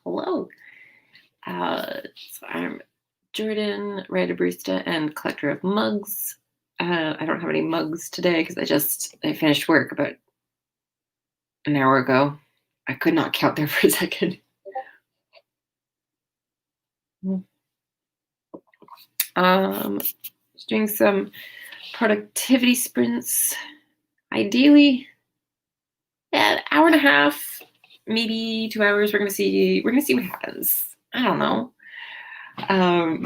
Hello. So I'm Jordan, writer barista and collector of mugs. I don't have any mugs today because I finished work about an hour ago. I could not count there for a second. Just doing some productivity sprints. Ideally, yeah, an hour and a half, maybe 2 hours. We're gonna see. We're gonna see what happens. I don't know. Um,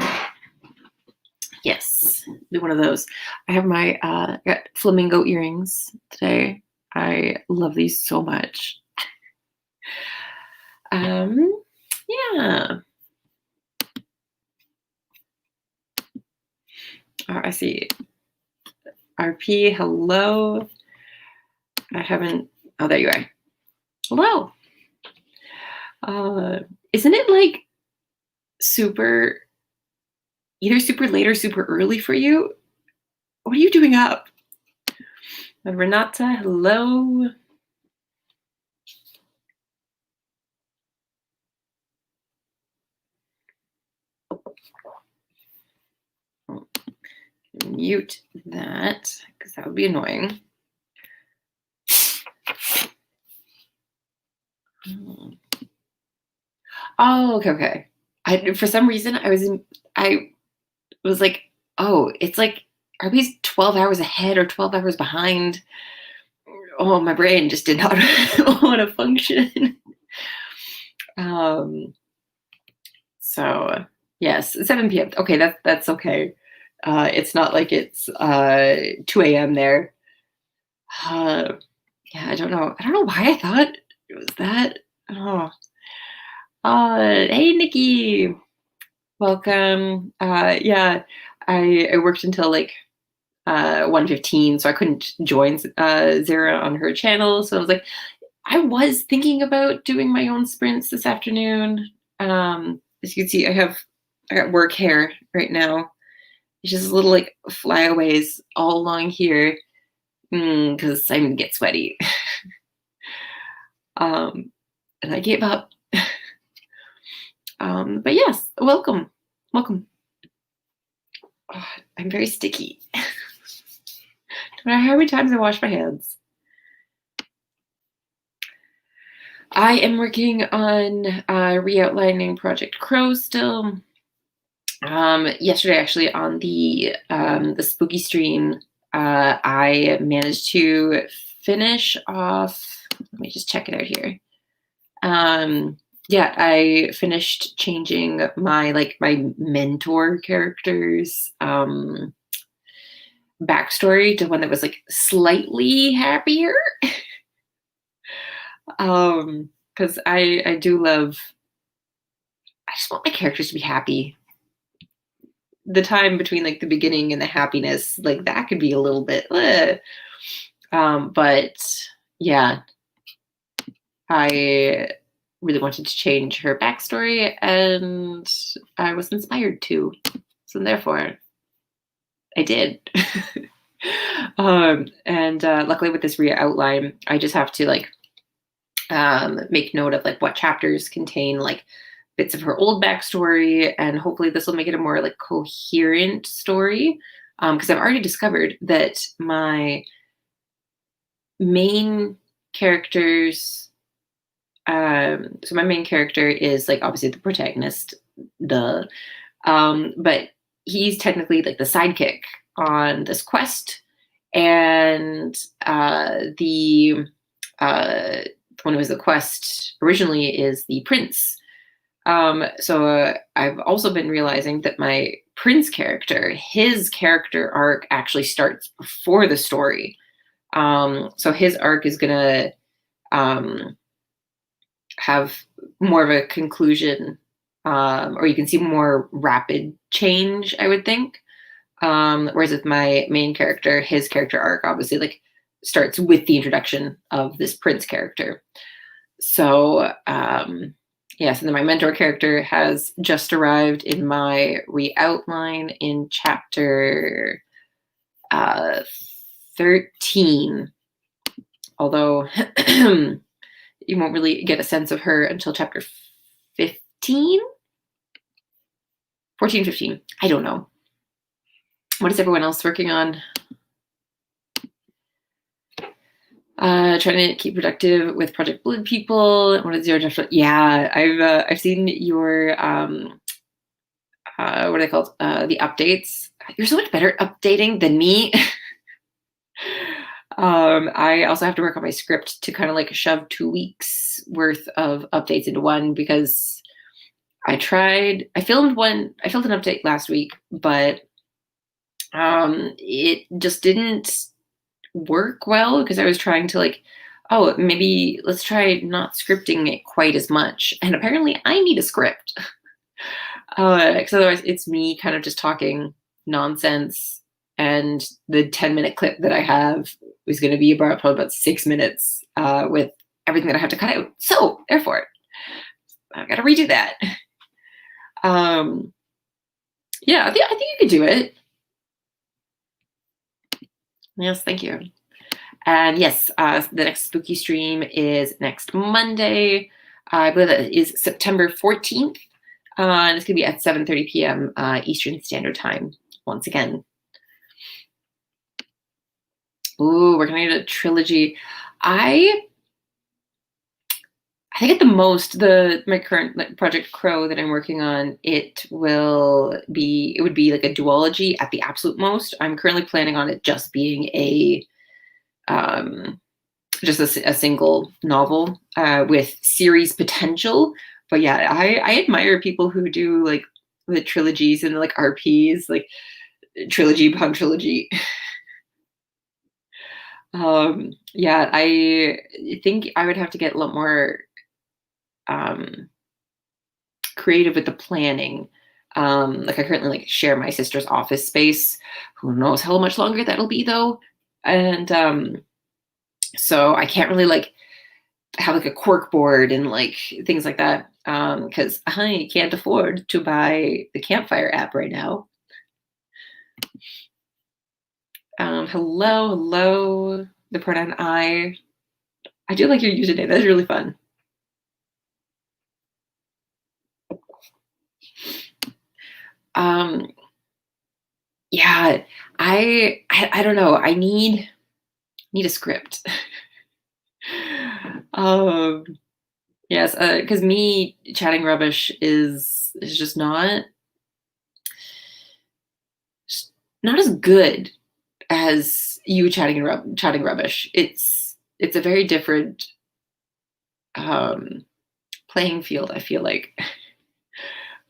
Yes, do one of those. I have my got flamingo earrings today. I love these so much. Um, yeah. I see. RP, hello. I haven't. Oh, there you are. Hello. Uh, isn't it like super, either super late or super early for you? What are you doing up? Renata, hello. Mute that because that would be annoying. Oh, okay. For some reason, I was like, oh, it's like, are we 12 hours ahead or 12 hours behind? Oh, my brain just did not want to function. Um, so yes, 7 p.m. Okay, that's okay. It's not like it's 2 a.m. there. Yeah, I don't know. I don't know why I thought it was that. Oh, hey, Nikki. Welcome. Yeah, I worked until like 1:15, so I couldn't join Zara on her channel. So I was like, I was thinking about doing my own sprints this afternoon. As you can see, I got work hair right now. It's just little like flyaways all along here because I'm gonna get sweaty. um, and I gave up. But yes, welcome. Oh, I'm very sticky. No matter how many times I wash my hands. I am working on reoutlining Project Crow still. Yesterday, actually, on the spooky stream, I managed to finish off. Let me just check it out here. Yeah, I finished changing my mentor character's backstory to one that was like slightly happier. Because I do love. I just want my characters to be happy. The time between like the beginning and the happiness, like that could be a little bit. But yeah, I really wanted to change her backstory, and I was inspired to. So therefore, I did. And luckily with this Ria outline, I just have to like make note of like what chapters contain like bits of her old backstory, and hopefully this will make it a more like coherent story. Because I've already discovered that my main characters, so my main character is like obviously the protagonist, but he's technically like the sidekick on this quest, and the one who was the quest originally is the prince. So I've also been realizing that my prince character, his character arc actually starts before the story. So his arc is gonna um, have more of a conclusion, or you can see more rapid change, I would think. Whereas with my main character, his character arc obviously like starts with the introduction of this prince character. So yes, and then my mentor character has just arrived in my re-outline in chapter 13. Although you won't really get a sense of her until chapter 15, 14, 15. I don't know. What is everyone else working on? Trying to keep productive with Project Blood people. What is your different? Yeah, I've seen your what are they called? The updates. You're so much better at updating than me. I also have to work on my script to kind of like shove 2 weeks worth of updates into one, because I filmed an update last week, but it just didn't work well, because I was trying to like, oh, maybe let's try not scripting it quite as much. And apparently I need a script. Because otherwise it's me kind of just talking nonsense. And the 10-minute clip that I have is going to be probably about 6 minutes with everything that I have to cut out. So therefore, I've got to redo that. Yeah, I think you could do it. Yes, thank you. And yes, the next spooky stream is next Monday. I believe that is September 14th. And it's going to be at 7:30 p.m. Eastern Standard Time once again. Ooh, we're going to get a trilogy. I think at the most, my current Project Crow that I'm working on, it would be like a duology at the absolute most. I'm currently planning on it just being just a single novel with series potential. But yeah, I admire people who do like the trilogies and like RPs, like trilogy upon trilogy. Yeah, I think I would have to get a lot more creative with the planning. Like I currently like share my sister's office space. Who knows how much longer that'll be though. And so I can't really like have like a cork board and like things like that, because I can't afford to buy the Campfire app right now. Hello, the pronoun I. I do like your username. That's really fun. Yeah, I don't know. I need a script. Yes, because me chatting rubbish is just not as good as you chatting rubbish. It's a very different playing field, I feel like,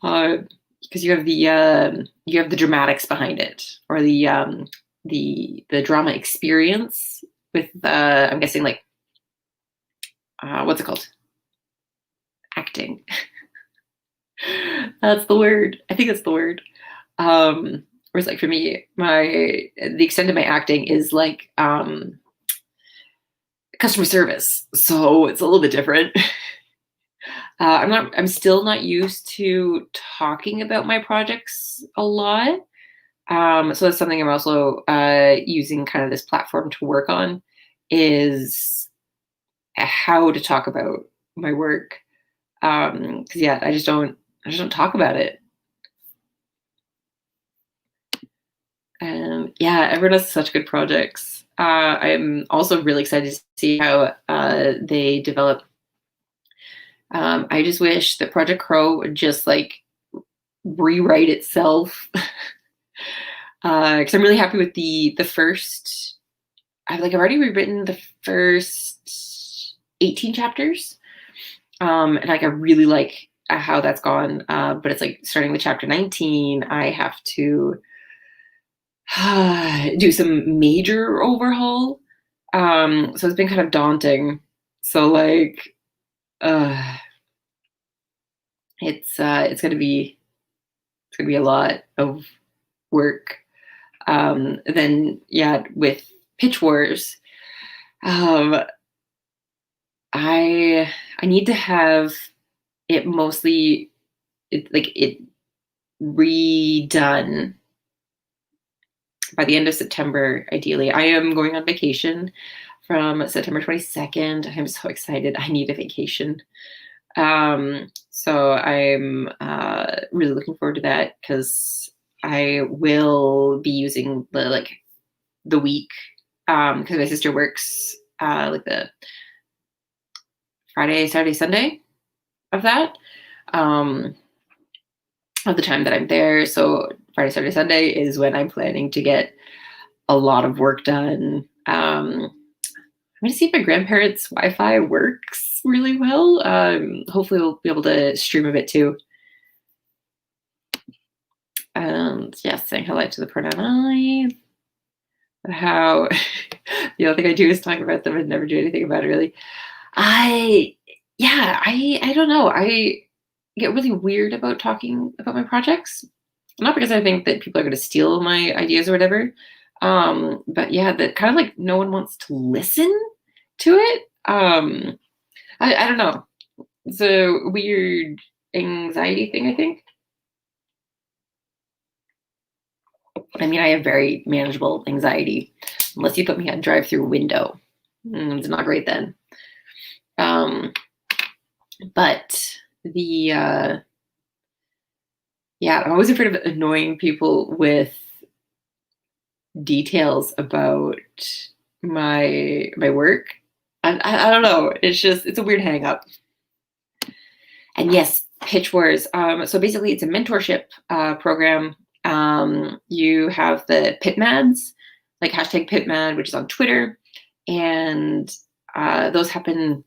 because you have the dramatics behind it, or the drama experience with I'm guessing like what's it called? Acting. That's the word. I think that's the word. Whereas like for me, the extent of my acting is like customer service, so it's a little bit different. I'm still not used to talking about my projects a lot. So that's something I'm also using kind of this platform to work on, is how to talk about my work. Because yeah, I just don't talk about it. Yeah, everyone has such good projects. I'm also really excited to see how they develop. I just wish that Project Crow would just like rewrite itself. Because I'm really happy with the first. I've already rewritten the first 18 chapters, and like I really like how that's gone. But it's like starting with chapter 19, I have to do some major overhaul. So it's been kind of daunting. So like, it's gonna be a lot of work. Then yeah, with Pitch Wars, I need to have it mostly it redone by the end of September, ideally. I am going on vacation from September 22nd. I'm so excited. I need a vacation. So I'm really looking forward to that because I will be using the week because my sister works like the Friday, Saturday, Sunday of that of the time that I'm there. So Friday, Saturday, Sunday is when I'm planning to get a lot of work done. I'm going to see if my grandparents' Wi-Fi works really well. Hopefully we'll be able to stream a bit too. And yes, saying hello to the pronoun I. How the only thing I do is talk about them and never do anything about it really. I don't know. I get really weird about talking about my projects. Not because I think that people are going to steal my ideas or whatever. But yeah, that kind of like no one wants to listen to it. I don't know. It's a weird anxiety thing, I think. I mean, I have very manageable anxiety, unless you put me on drive-through window. It's not great then. But the I'm always afraid of annoying people with details about my work. I don't know. It's a weird hang up. And yes, Pitch Wars. So basically it's a mentorship program. You have the PitMads, like hashtag PitMad, which is on Twitter. And those happen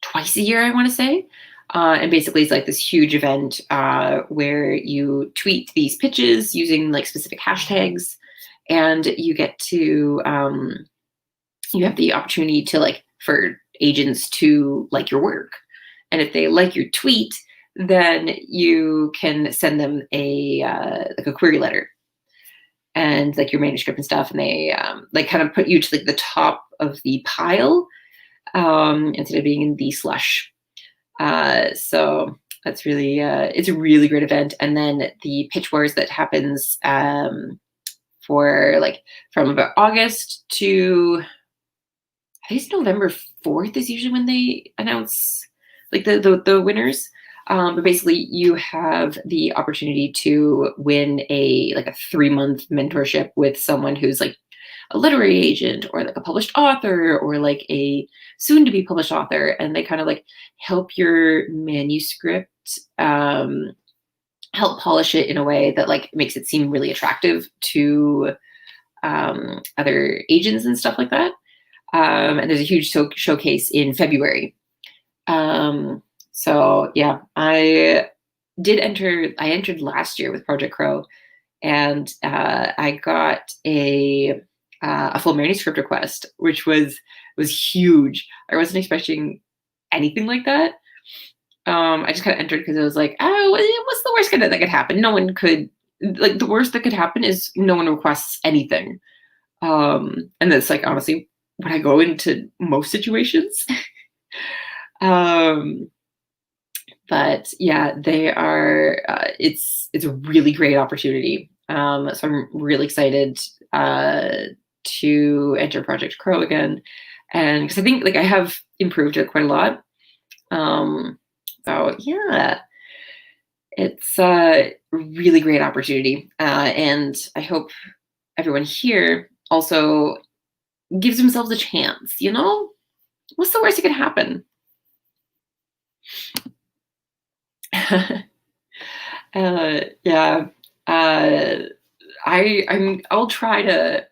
twice a year, I want to say. And basically it's like this huge event where you tweet these pitches using like specific hashtags, and you get to you have the opportunity to like for agents to like your work. And if they like your tweet, then you can send them a like a query letter and like your manuscript and stuff, and they like kind of put you to like the top of the pile instead of being in the slush. So that's really it's a really great event. And then the Pitch Wars that happens for like from about August to I think it's November 4th is usually when they announce like the winners. But basically you have the opportunity to win a 3-month mentorship with someone who's like a literary agent or like a published author or like a soon to be published author. And they kind of like help your manuscript, help polish it in a way that like makes it seem really attractive to other agents and stuff like that. And there's a huge showcase in February. So yeah, I entered last year with Project Crow, and I got a full manuscript request, which was huge. I wasn't expecting anything like that. I just kind of entered because it was like, oh, what's the worst that could happen? No one could the worst that could happen is no one requests anything. And that's like honestly when I go into most situations. But yeah, they are. It's a really great opportunity. So I'm really excited to enter Project Crow again, and because I think like I have improved it quite a lot. So yeah, it's a really great opportunity, and I hope everyone here also gives themselves a chance. You know, what's the worst that could happen? Yeah. I'll try to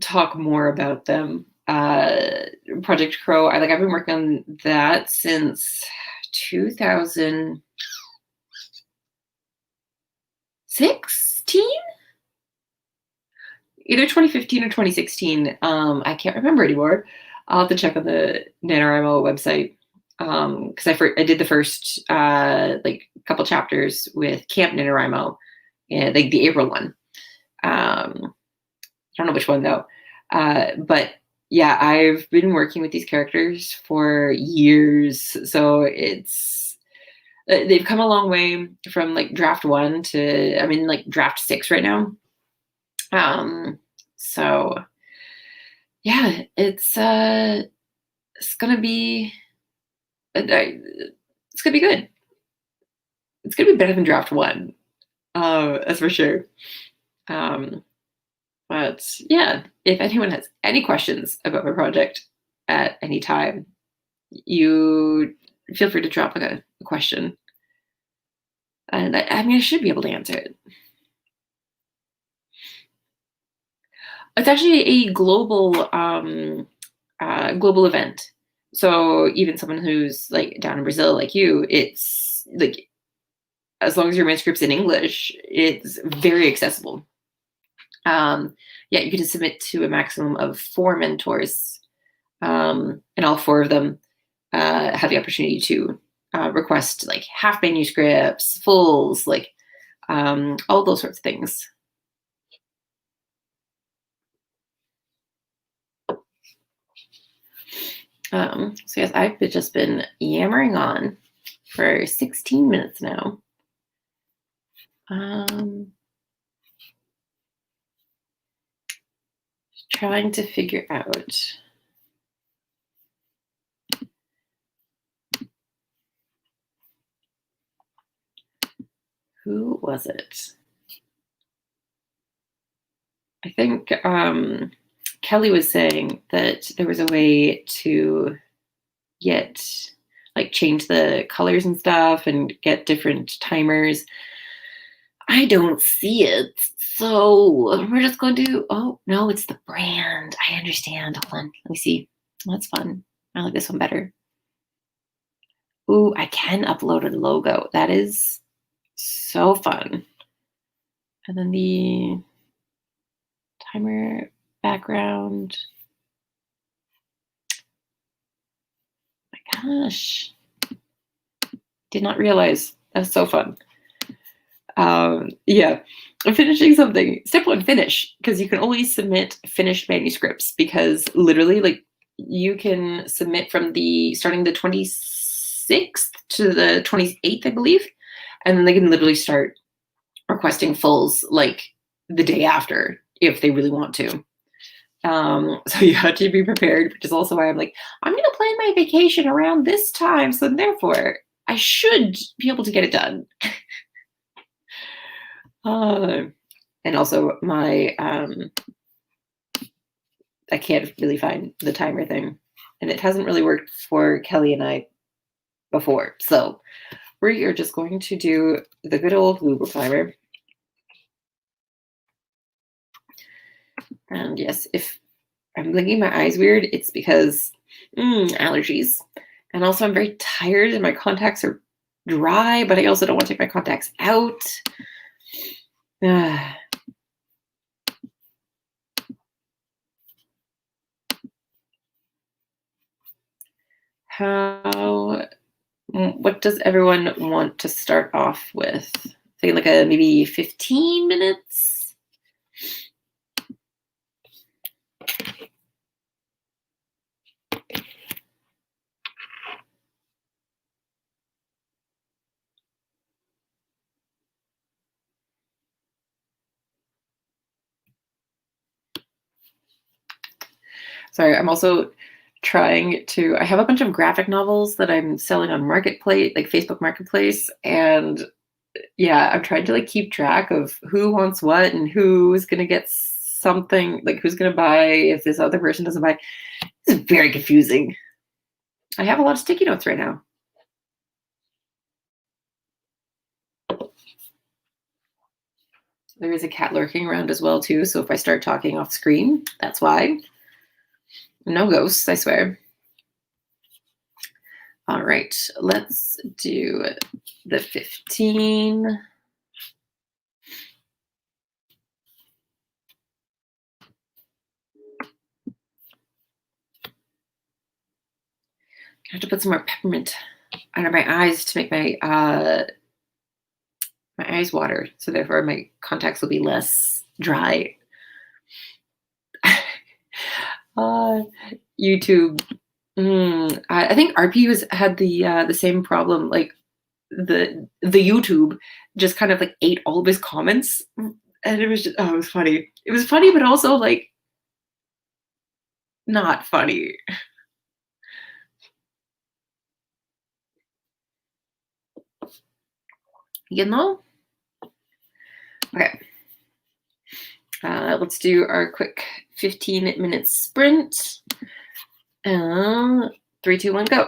talk more about them. Project Crow. I've been working on that since 2016, either 2015 or 2016. I can't remember anymore. I'll have to check on the NaNoWriMo website. Because I did the first couple chapters with Camp NaNoWriMo, like the April one. I don't know which one though. But yeah, I've been working with these characters for years, so they've come a long way from like draft 1 to I'm in like draft 6 right now. So yeah, it's gonna be it's gonna be good. It's gonna be better than draft one. That's for sure. Um, but yeah, if anyone has any questions about my project at any time, you feel free to drop a question, and I mean I should be able to answer it. It's actually a global event. So even someone who's like down in Brazil, like you, it's like as long as your manuscript's in English, it's very accessible. Um, yeah, you get to submit to a maximum of 4 mentors, and all 4 of them have the opportunity to request like half manuscripts, fulls, like all those sorts of things. So yes, I've just been yammering on for 16 minutes now. Trying to figure out who was it. I think Kelly was saying that there was a way to get like change the colors and stuff and get different timers. I don't see it. So we're just going to, oh no, it's the brand. I understand. Hold on. Let me see. Oh, that's fun. I like this one better. Ooh, I can upload a logo. That is so fun. And then the timer background. My gosh. Did not realize. That's so fun. Yeah, I'm finishing something. Step 1, finish, because you can only submit finished manuscripts because literally, like, you can submit from the starting the 26th to the 28th, I believe, and then they can literally start requesting fulls like the day after if they really want to. So you have to be prepared, which is also why I'm like, I'm going to plan my vacation around this time, so therefore I should be able to get it done. And also my I can't really find the timer thing, and it hasn't really worked for Kelly and I before. So we are just going to do the good old Google timer. And yes, if I'm blinking my eyes weird, it's because allergies. And also I'm very tired and my contacts are dry, but I also don't want to take my contacts out. What does everyone want to start off with? Say like a maybe 15 minutes? Sorry, I'm also trying to, I have a bunch of graphic novels that I'm selling on Marketplace, like Facebook Marketplace, and yeah, I'm trying to like keep track of who wants what and who's gonna get something, like who's gonna buy if this other person doesn't buy. It's very confusing. I have a lot of sticky notes right now. There is a cat lurking around as well too, so if I start talking off screen, that's why. No ghosts, I swear. All right, let's do the 15. I have to put some more peppermint under my eyes to make my eyes water, so therefore my contacts will be less dry. YouTube. I think RP had the same problem. Like the YouTube just kind of like ate all of his comments, and it was just, oh, it was funny. It was funny, but also like Not funny. You know? Okay. Let's do our quick 15-minute sprint. 3, 2, 1, go.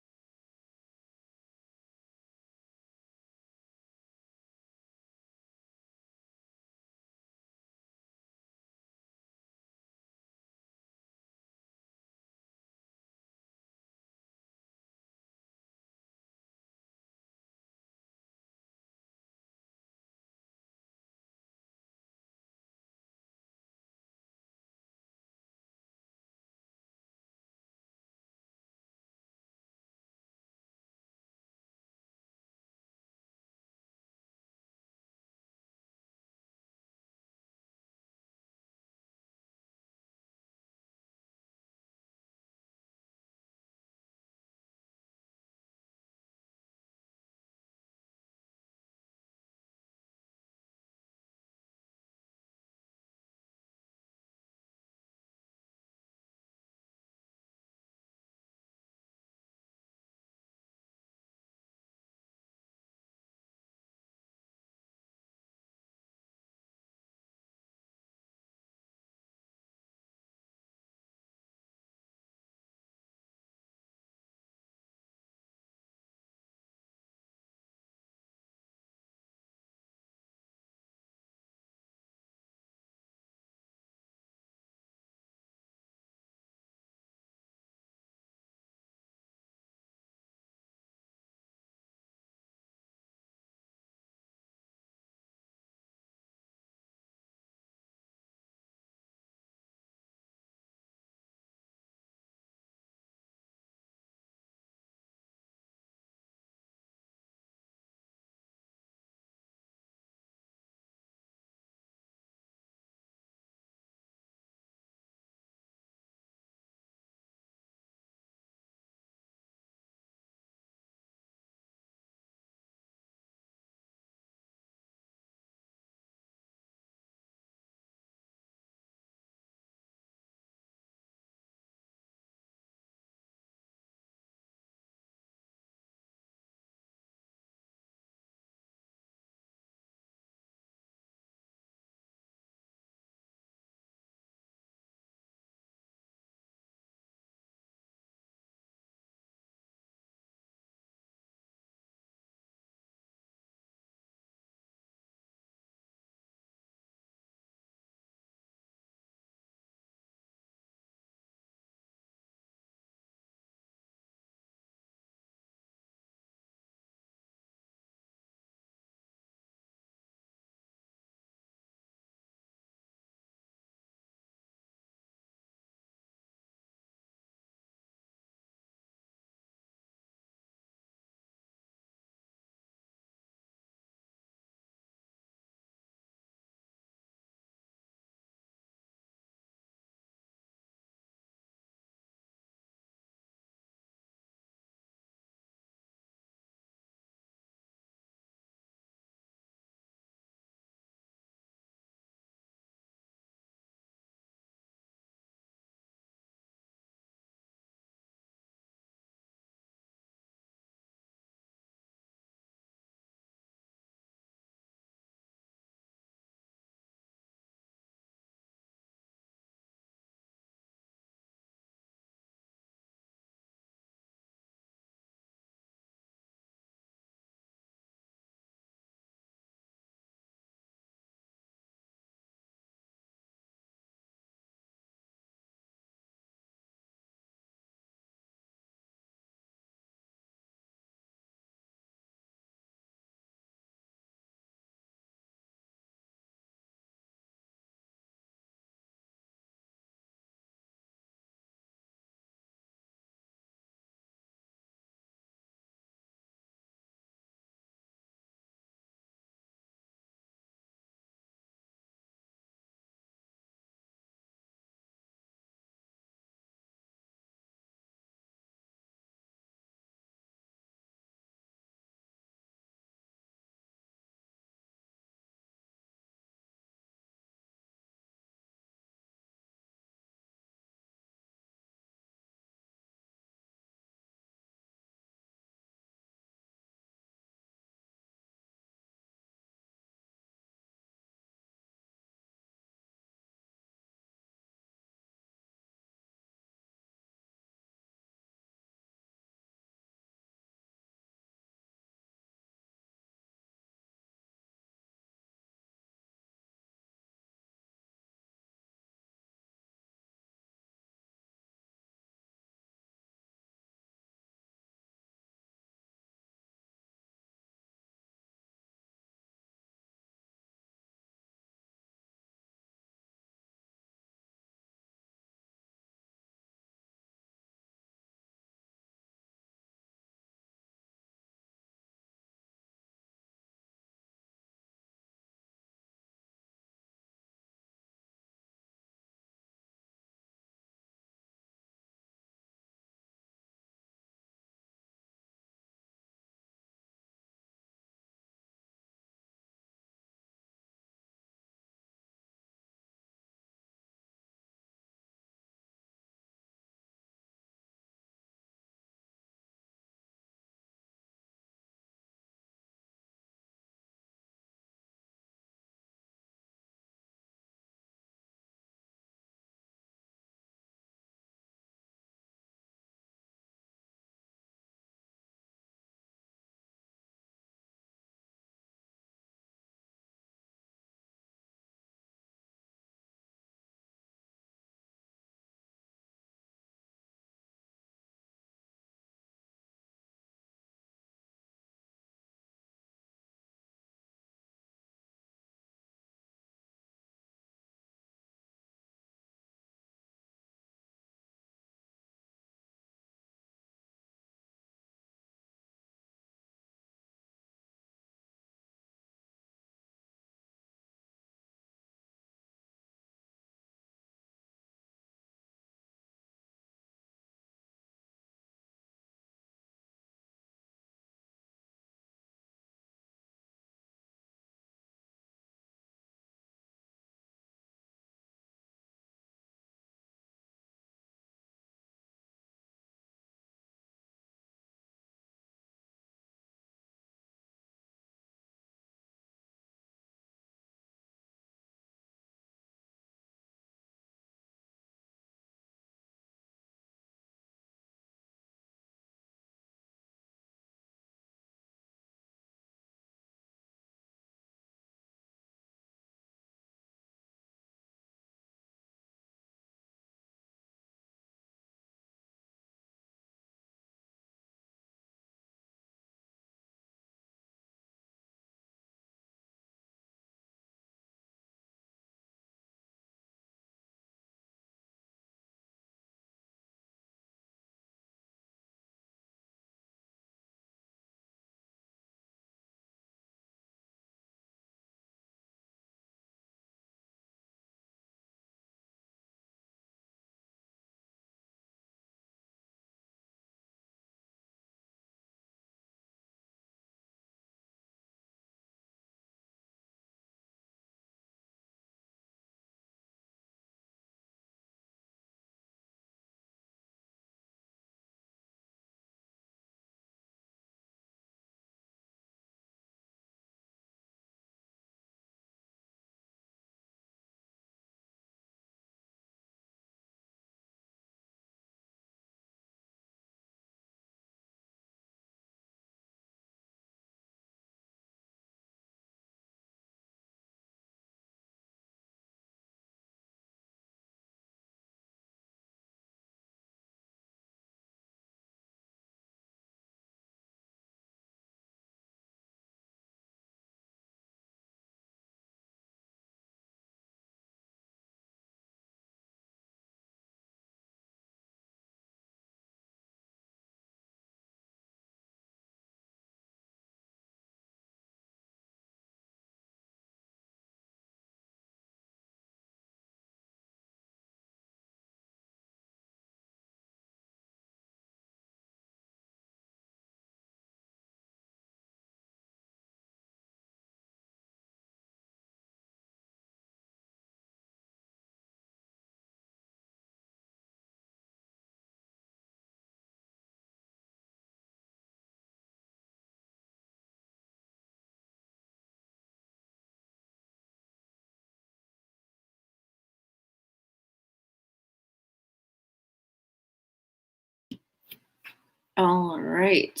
All right.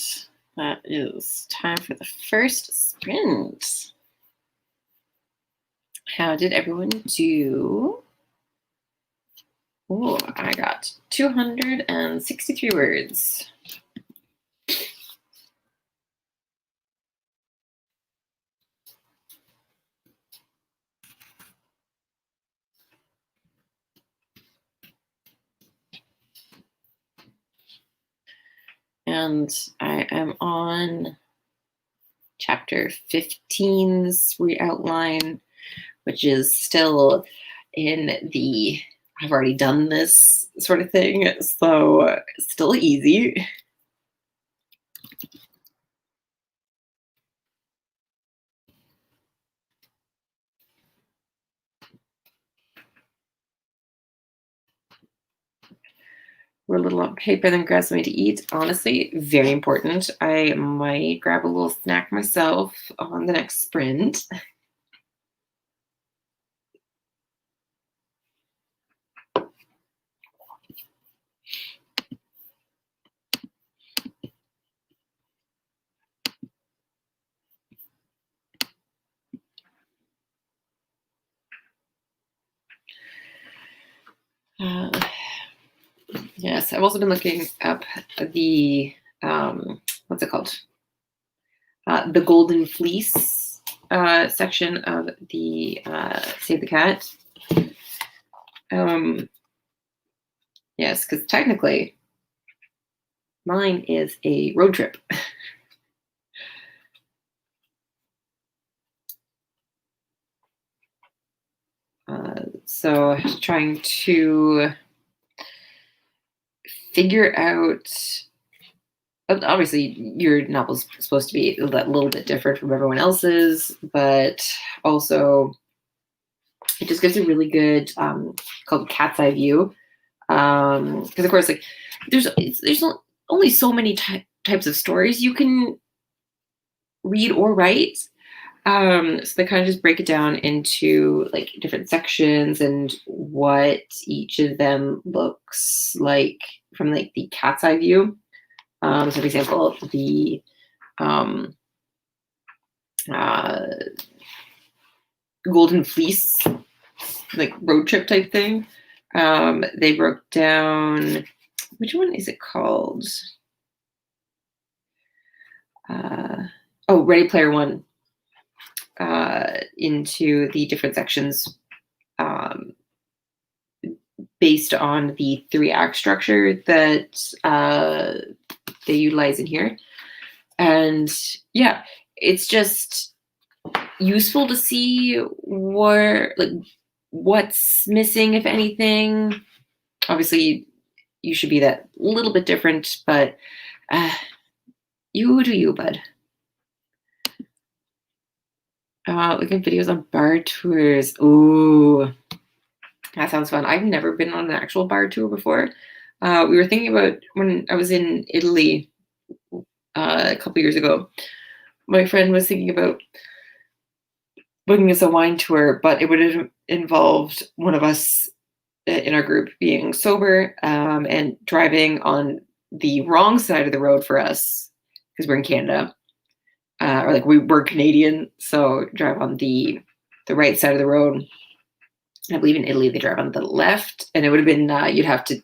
That is time for the first sprint. How did everyone do? Oh, I got 263 words. And I am on chapter 15's reoutline, which is still in the I've already done this sort of thing, so still easy. We're a little on paper, then grab something to eat. Honestly, very important. I might grab a little snack myself on the next sprint. Yes, I've also been looking up the what's it called? The Golden Fleece section of the Save the Cat. Yes, because technically mine is a road trip. So trying to figure out. Obviously, your novel's supposed to be a little bit different from everyone else's, but also it just gives a really good called cat's eye view. Because of course, like there's only so many types of stories you can read or write. So they kind of just break it down into like different sections and what each of them looks like from like the cat's eye view. So for example, the Golden Fleece, like road trip type thing. They broke down, which one is it called? Ready Player One, into the different sections based on the 3-act structure that they utilize in here. And yeah, it's just useful to see what's missing, if anything. Obviously, you should be that little bit different, but you do you, bud. Look at videos on bar tours. Ooh, that sounds fun. I've never been on an actual bar tour before. We were thinking about when I was in Italy a couple years ago. My friend was thinking about booking us a wine tour, but it would have involved one of us in our group being sober and driving on the wrong side of the road for us because we're in Canada, or like we were Canadian, so drive on the right side of the road. I believe in Italy they drive on the left, and it would have been you'd have to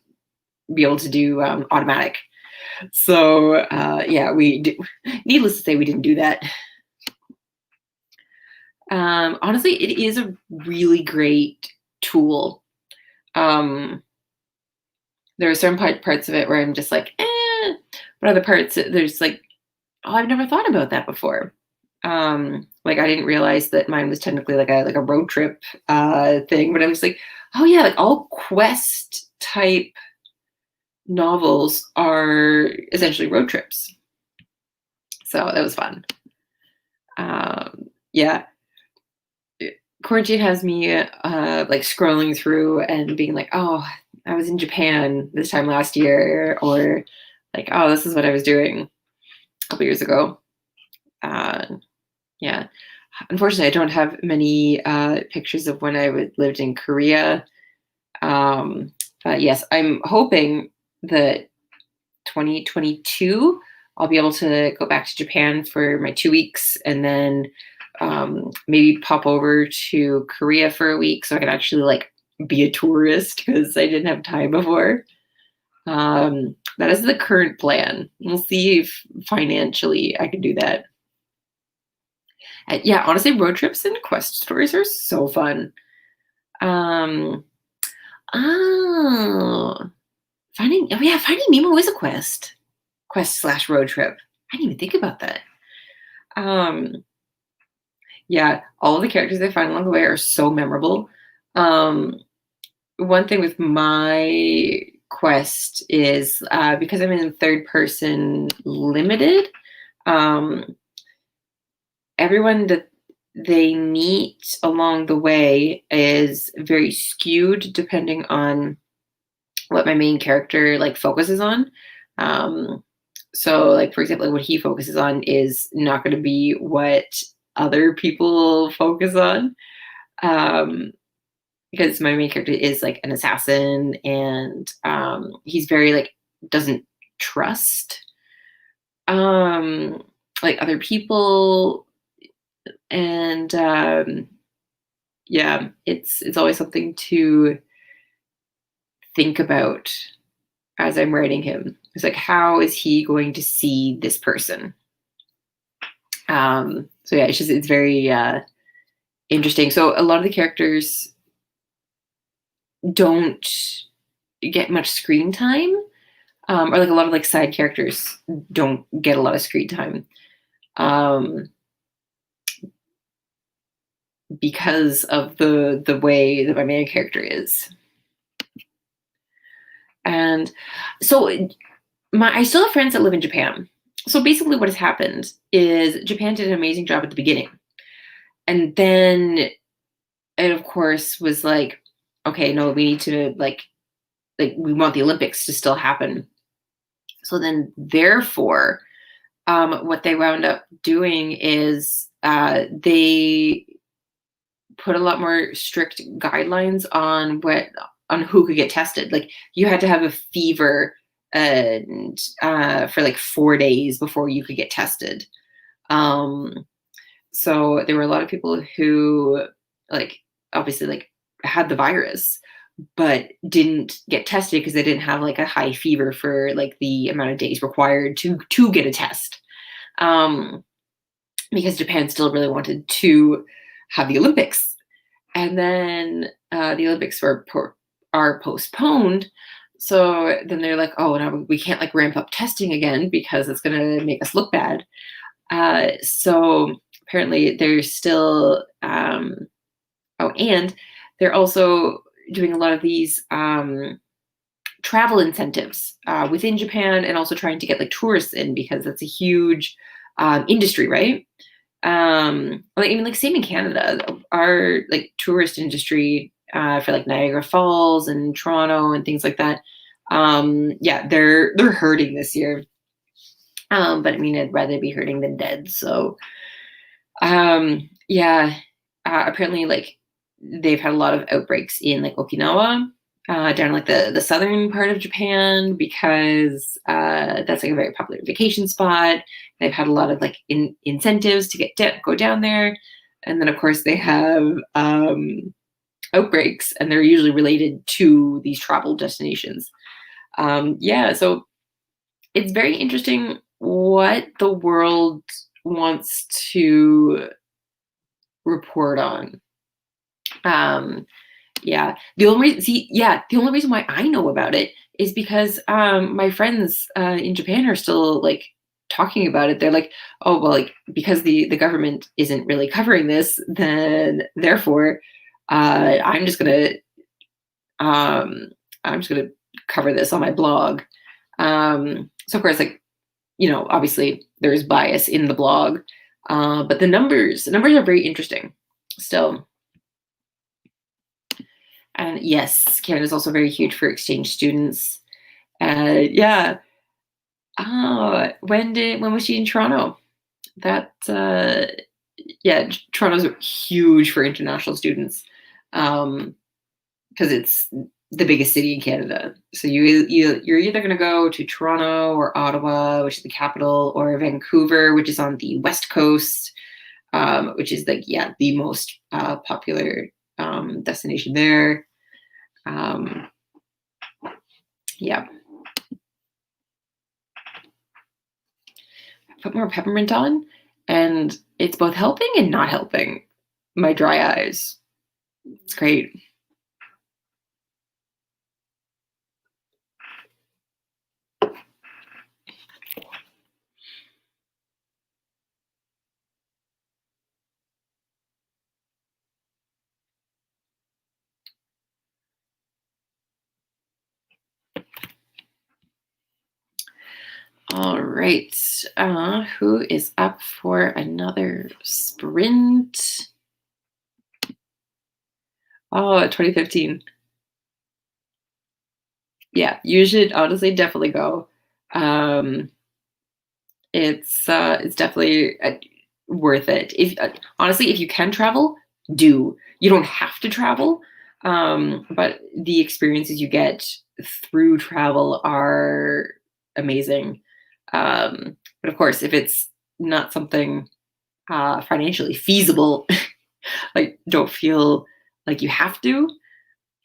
be able to do automatic. So yeah, needless to say, we didn't do that. Honestly, it is a really great tool. There are certain parts of it where I'm just like, but other parts there's like, oh, I've never thought about that before. Like I didn't realize that mine was technically like a road trip thing, but I was like, oh yeah, like all quest type novels are essentially road trips. So that was fun. Yeah. Quarantine has me like scrolling through and being like, oh, I was in Japan this time last year, or like, oh, this is what I was doing a couple years ago. Yeah. Unfortunately, I don't have many pictures of when I lived in Korea. But yes, I'm hoping that 2022, I'll be able to go back to Japan for my 2 weeks and then maybe pop over to Korea for a week so I can actually like be a tourist because I didn't have time before. That is the current plan. We'll see if financially I can do that. Yeah, honestly, road trips and quest stories are so fun. Um, oh, Finding Nemo is a quest slash road trip. I didn't even think about that. Um, yeah, all of the characters they find along the way are so memorable. Um, One thing with my quest is because I'm in third person limited, um, everyone that they meet along the way is very skewed depending on what my main character like focuses on. Um, so like for example, like, what he focuses on is not going to be what other people focus on. Um, because my main character is like an assassin and he's very like doesn't trust um like other people and yeah, it's always something to think about as I'm writing him. It's like, how is he going to see this person? So yeah, it's very interesting. So a lot of the characters don't get much screen time, or like a lot of like side characters don't get a lot of screen time, um, because of the way that my main character is. And so I still have friends that live in Japan. So basically, what has happened is Japan did an amazing job at the beginning, and then it of course was like, okay, no, we need to like we want the Olympics to still happen. So then, therefore, what they wound up doing is they put a lot more strict guidelines on who could get tested. Like you had to have a fever and for like 4 days before you could get tested. Um, so there were a lot of people who like obviously like had the virus but didn't get tested because they didn't have like a high fever for like the amount of days required to get a test. Um, because Japan still really wanted to have the Olympics. And then the Olympics are postponed. So then they're like, oh, no, we can't like ramp up testing again because it's going to make us look bad. So apparently there's still, and they're also doing a lot of these travel incentives within Japan and also trying to get like tourists in because that's a huge industry, right? Like even like same in Canada, our like tourist industry for like Niagara Falls and Toronto and things like that. Yeah, they're hurting this year. But I mean, I'd rather be hurting than dead. So yeah, apparently like they've had a lot of outbreaks in like Okinawa, down like the southern part of Japan because that's like a very popular vacation spot. They've had a lot of like incentives to go down there, and then of course they have outbreaks, and they're usually related to these travel destinations. Yeah, so it's very interesting what the world wants to report on. Yeah, the only reason why I know about it is because my friends in Japan are still like talking about it. They're like, oh well, like because the government isn't really covering this, then therefore I'm just gonna I'm just gonna cover this on my blog. So of course, like obviously there is bias in the blog, but the numbers are very interesting still. And yes, Canada is also very huge for exchange students. Yeah. When was she in Toronto? That yeah, Toronto's huge for international students because it's the biggest city in Canada. So you're either going to go to Toronto or Ottawa, which is the capital, or Vancouver, which is on the west coast, which is like yeah the most popular destination there. Um, yeah, put more peppermint on, and it's both helping and not helping my dry eyes. It's great. All right. Who is up for another sprint? Oh, 2015. Yeah, you should honestly definitely go. Um, it's definitely worth it. If honestly, if you can travel, do. You don't have to travel, but the experiences you get through travel are amazing. But of course, if it's not something financially feasible, like don't feel like you have to.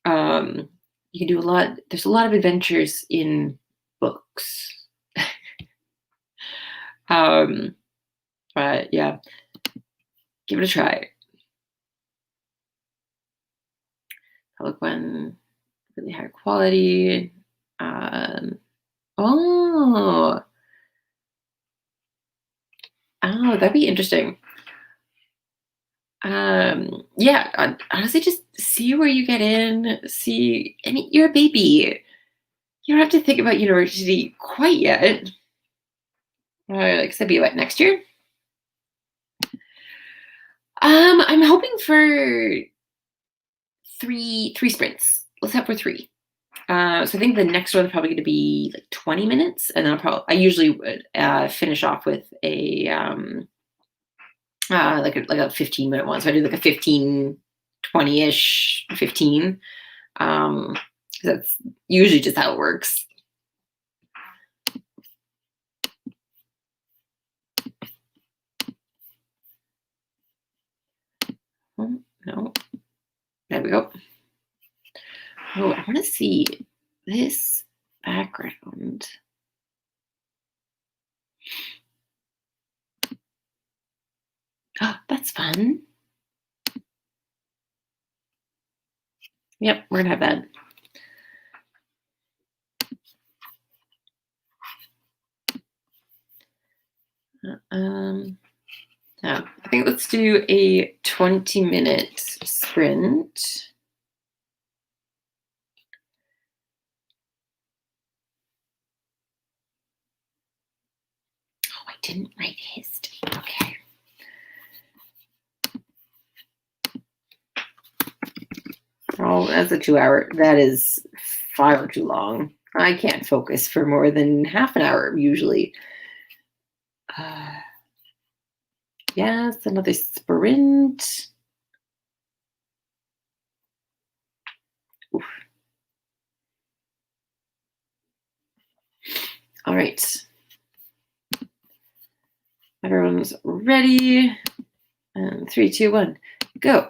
Um, you can do a lot. There's a lot of adventures in books. Um, but yeah, give it a try. Eloquent, really high quality. Um, oh, oh, that'd be interesting. Yeah, honestly, just see where you get in. See, I mean, you're a baby. You don't have to think about university quite yet. Like I said, be what next year? I'm hoping for three sprints. Let's have for three. So I think the next one's probably going to be like 20 minutes, and then I usually would finish off with a like a 15-minute one. So I do like a 15, 20-ish, 15. 'Cause that's usually just how it works. Oh, no, there we go. Oh, I want to see this background. Oh, that's fun. Yep, we're gonna have that. Yeah, I think let's do a 20-minute sprint. Oh, I didn't write history. Okay. Oh, that's a 2 hour. That is far too long. I can't focus for more than half an hour usually. Yes, another sprint. Oof. All right. Everyone's ready. And 3, 2, 1, go.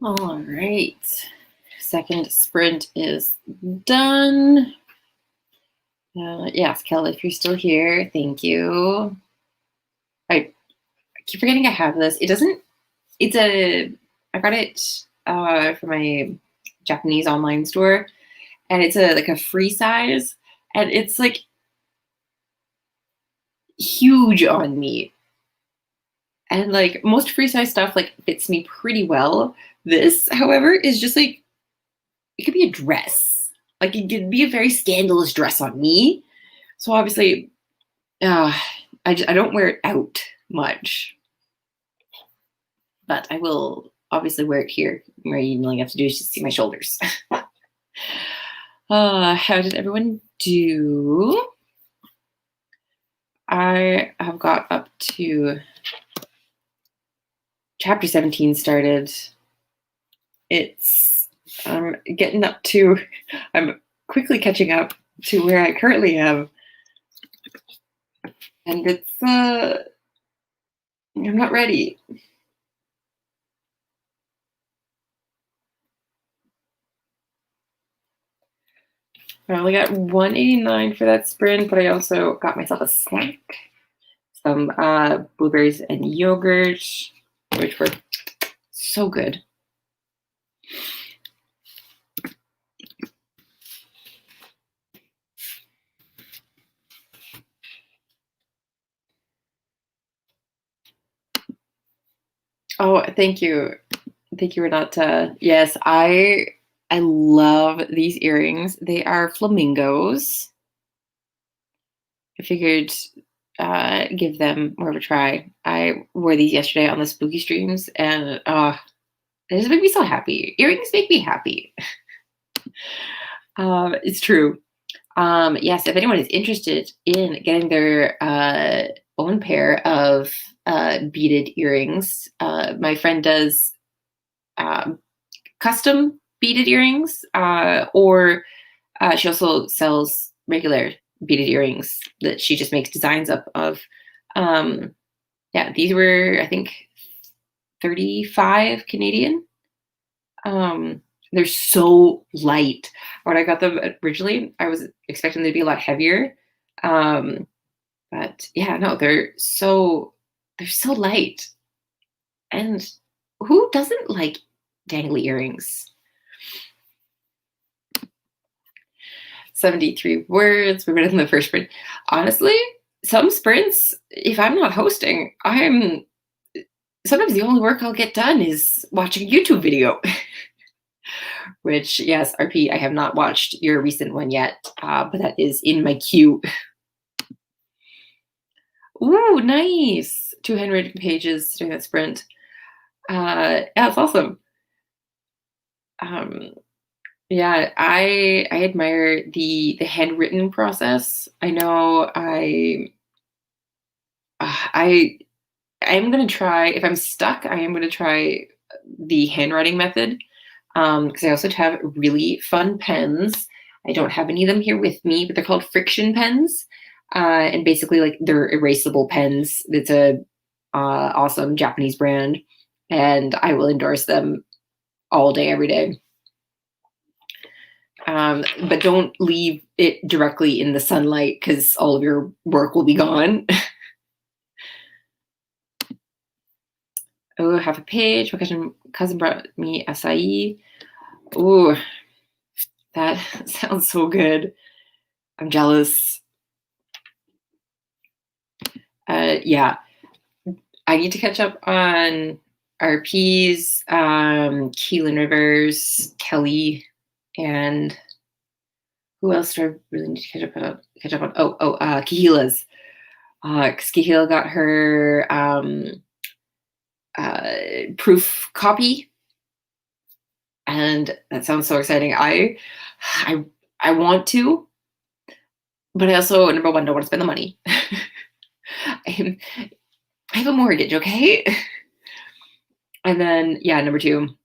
All right. Second sprint is done. Yes, Kelly, if you're still here, thank you. I keep forgetting I have this. I got it from my Japanese online store, and it's like a free size, and it's like huge on me. And like most free size stuff like fits me pretty well. This, however, is just like it could be a dress. Like it could be a very scandalous dress on me. So obviously, uh, I don't wear it out much, but I will obviously wear it here where you only have to do is just see my shoulders. How did everyone do? I have got up to chapter 17 started. I'm getting up to, I'm quickly catching up to where I currently am. And it's, I'm not ready. I only got 189 for that sprint, but I also got myself a snack. Some blueberries and yogurt, which were so good. Oh, thank you. Thank you, Renata. Yes, I love these earrings. They are flamingos. I figured give them more of a try. I wore these yesterday on the spooky streams, and they just make me so happy. Earrings make me happy. It's true. Yes, if anyone is interested in getting their own pair of beaded earrings, my friend does custom beaded earrings, or she also sells regular beaded earrings that she just makes designs up of. Yeah, these were, I think, 35 Canadian. They're so light. When I got them originally, I was expecting them to be a lot heavier. But yeah, no, they're so light. And who doesn't like dangly earrings? 73 words. We're better than the first sprint. Honestly, some sprints, if I'm not hosting, sometimes the only work I'll get done is watching a YouTube video. Which, yes, RP, I have not watched your recent one yet, but that is in my queue. Ooh, nice. 200 pages during that sprint. Yeah, it's awesome. Yeah, I admire the handwritten process. I know I'm gonna try, if I'm stuck, I am gonna try the handwriting method. Because I also have really fun pens. I don't have any of them here with me, but they're called friction pens. And basically like they're erasable pens. It's a awesome Japanese brand, and I will endorse them all day, every day. But don't leave it directly in the sunlight because all of your work will be gone. Oh, half a page. My cousin brought me acai. Oh, that sounds so good. I'm jealous. Yeah, I need to catch up on RPs, Keelan Rivers, Kelly, and who else do I really need to catch up on? Kahila's. Because Kahila got her proof copy, and that sounds so exciting. I want to, but I also, number one, don't want to spend the money. I have a mortgage, okay? And then, yeah, number two,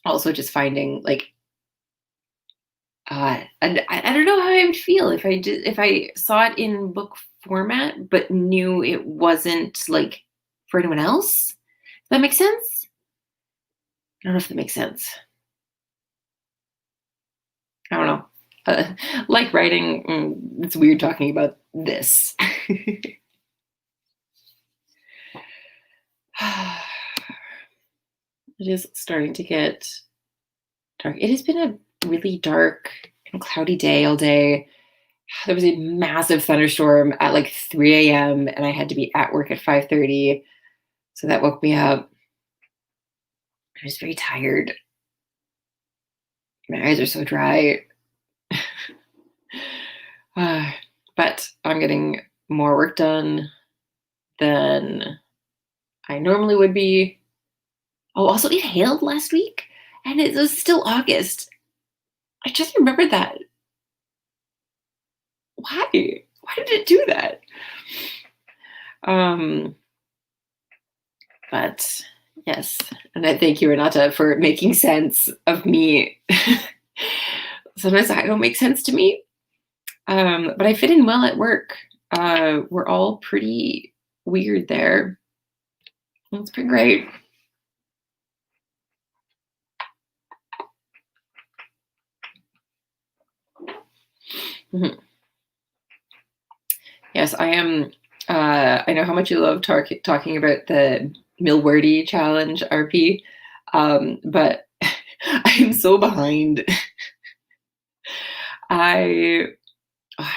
also just finding like, and I don't know how I would feel if I saw it in book format, but knew it wasn't like for anyone else. Does that make sense? I don't know if that makes sense. I don't know. Like writing, it's weird talking about this. It is starting to get dark. It has been a really dark and cloudy day all day. There was a massive thunderstorm at like 3 a.m. and I had to be at work at 5:30. So that woke me up. I was very tired. My eyes are so dry. Uh, but I'm getting more work done than I normally would be. Oh, also, it hailed last week and it was still August. I just remembered that. Why? Why did it do that? Um, but yes, and I thank you, Renata, for making sense of me. Sometimes I don't make sense to me, but I fit in well at work. We're all pretty weird there. It's pretty great. Mhm. Yes, I am. I know how much you love talking about the Milwordy Challenge RP, but I'm so behind. I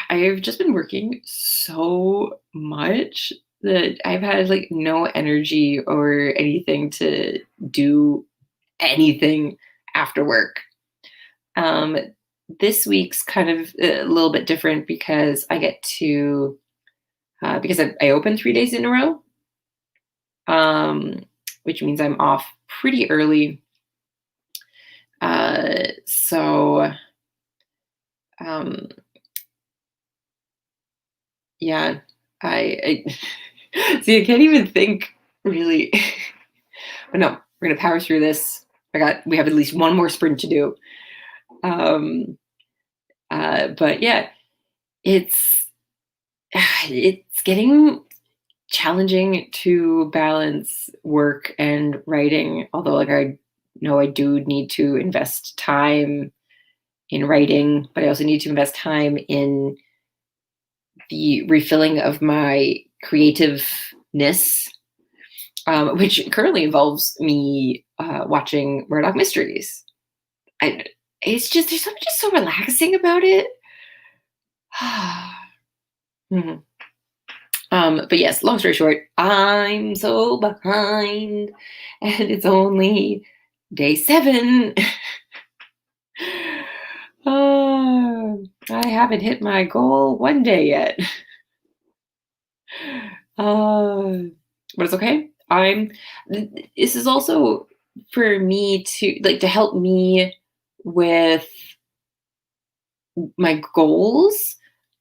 I've just been working so much that I've had like no energy or anything to do anything after work. Um, this week's kind of a little bit different because I get to because I open 3 days in a row, um, which means I'm off pretty early. So um, yeah, I see. I can't even think really, but no, we're gonna power through this. We have at least one more sprint to do. Um, but yeah, it's it's getting challenging to balance work and writing. Although, like I know I do need to invest time in writing, but I also need to invest time in the refilling of my creativeness, which currently involves me watching Murdoch Mysteries. I, it's just there's something just so relaxing about it. Mhm. But yes, long story short, I'm so behind, and it's only day 7. I haven't hit my goal one day yet. Uh, but it's okay. This is also for me to like to help me with my goals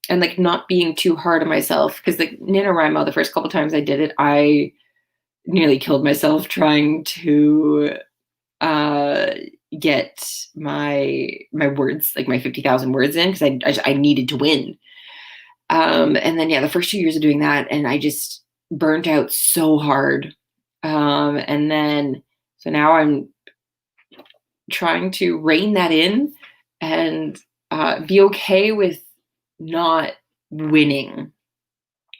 and like not being too hard on myself. Because like NaNoWriMo, the first couple times I did it, I nearly killed myself trying to uh get my words, like my 50,000 words in because I needed to win. And then yeah, the first 2 years of doing that, and I just burnt out so hard. And then so now I'm trying to rein that in and be okay with not winning,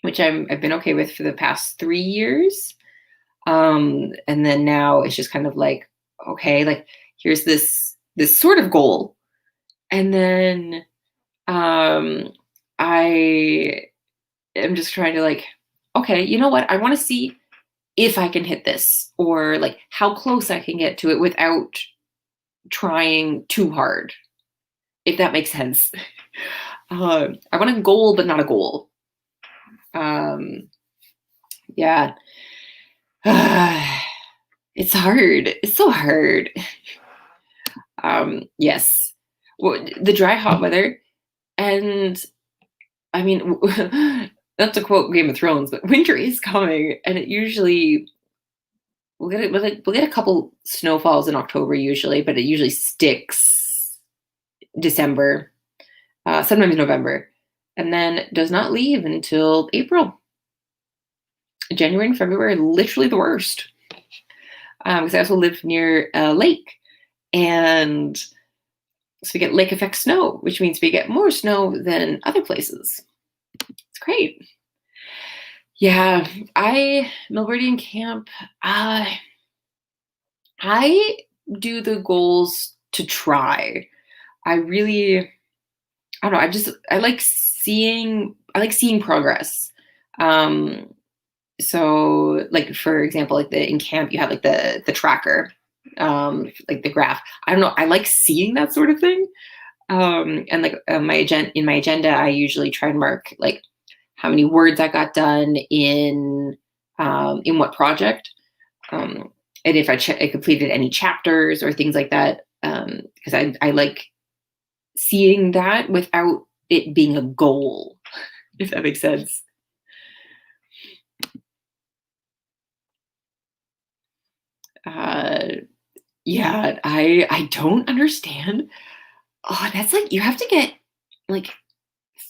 which I've been okay with for the past 3 years. And then now it's just kind of like, okay, like here's this sort of goal, and then I am just trying to like, okay, you know what? I want to see if I can hit this or like how close I can get to it without trying too hard, if that makes sense. I want a goal, but not a goal. Yeah. It's hard. It's so hard. Yes. Well, the dry, hot weather. And I mean, not to quote Game of Thrones, but winter is coming, and it usually we'll get a couple snowfalls in October usually, but it usually sticks December, sometimes November, and then does not leave until April. January and February are literally the worst. because I also live near a lake, and so we get lake effect snow, which means we get more snow than other places. It's great. Yeah, I Meridian Camp. Uh, I do the goals to try. I really, I don't know. I like seeing progress. Um, so like for example, like the in camp you have like the tracker, like the graph. I don't know. I like seeing that sort of thing. And like my agenda, I usually try and mark like how many words I got done in what project, um, and if I completed any chapters or things like that. Because I like seeing that without it being a goal, if that makes sense. Uh, yeah, I don't understand. Oh, that's like you have to get like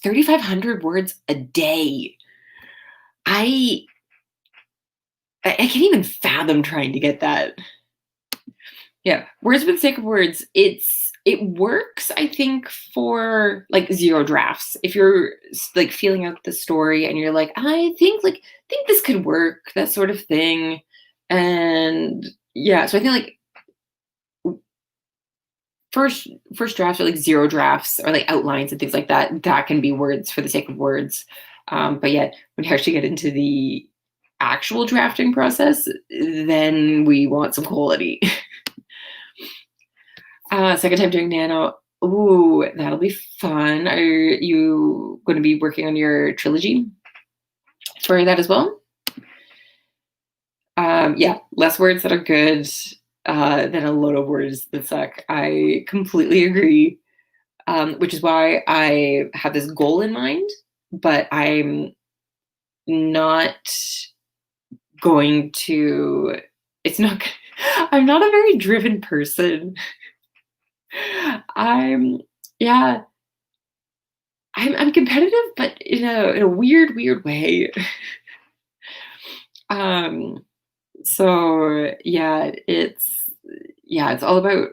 3,500 words a day. I I can't even fathom trying to get that. Yeah, words for the sake of words. It works, I think, for like zero drafts. If you're like feeling out the story and you're like, think this could work, that sort of thing. And yeah, so I think like first drafts or like zero drafts or like outlines and things like that. That can be words for the sake of words. But yet when you actually get into the actual drafting process, then we want some quality. Second time doing nano. Ooh, that'll be fun. Are you going to be working on your trilogy for that as well? Yeah, less words that are good than a load of words that suck. I completely agree. Which is why I have this goal in mind, but I'm not going to. It's not. I'm not a very driven person. I'm yeah, I'm competitive, but in a weird way. Um, so yeah, it's all about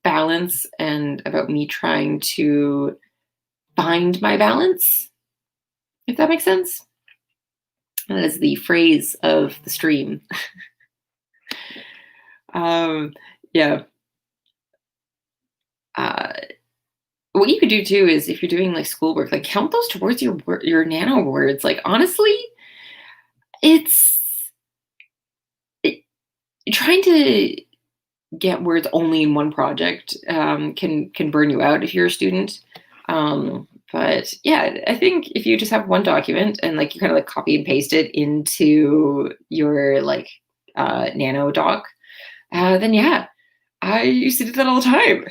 balance and about me trying to find my balance, if that makes sense. That is the phrase of the stream. Um, yeah. Uh, what you could do too is if you're doing like schoolwork, like count those towards your nano words. Like honestly, it's it, trying to get words only in one project can burn you out if you're a student. But yeah, I think if you just have one document and like you kind of like copy and paste it into your like nano doc, then yeah, I used to do that all the time.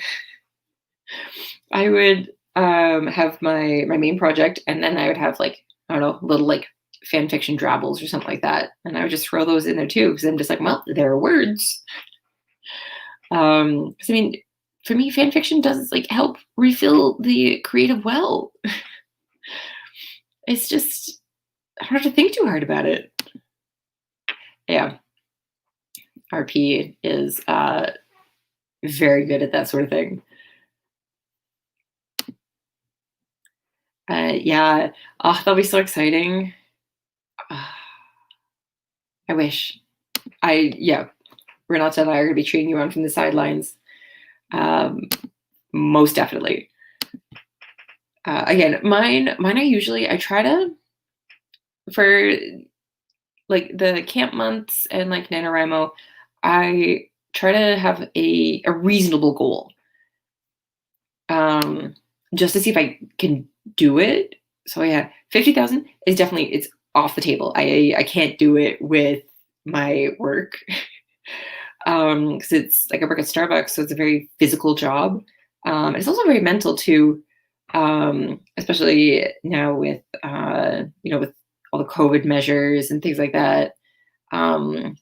I would have my main project, and then I would have like I don't know little like fan fiction drabbles or something like that, and I would just throw those in there too because I'm just like, well, there are words. 'Cause I mean, for me, fan fiction does like help refill the creative well. It's just I don't have to think too hard about it. Yeah, RP is very good at that sort of thing. Yeah, oh, that'll be so exciting. Ah, I wish. Yeah, Renata and I are going to be cheering you on from the sidelines. Um, most definitely. Again, mine. I try to for like the camp months and like NaNoWriMo, I try to have a reasonable goal, um, just to see if I can do it. So yeah, 50,000 is definitely it's off the table. I can't do it with my work. Because it's like I work at Starbucks, so it's a very physical job. It's also very mental too, especially now with with all the COVID measures and things like that. Um,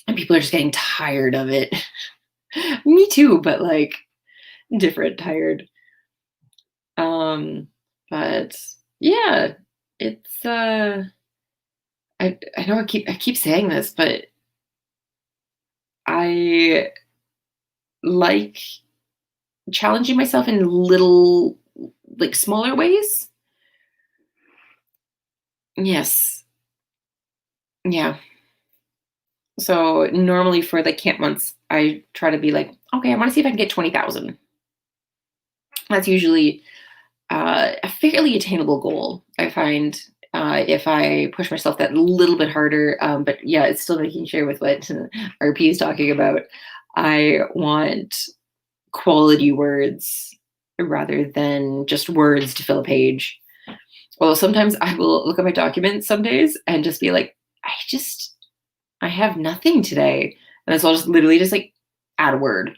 and people are just getting tired of it. Me too, but like different tired. Um, but yeah, it's I know I keep saying this, but I like challenging myself in little, like, smaller ways. Yes. Yeah. So normally for the camp months, I try to be like, okay, I want to see if I can get 20,000. That's usually a fairly attainable goal, I find, if I push myself that little bit harder. But yeah, it's still making sure with what RP is talking about. I want quality words rather than just words to fill a page. Well, sometimes I will look at my documents some days and just be like, I have nothing today. And so I'll just literally just like add a word.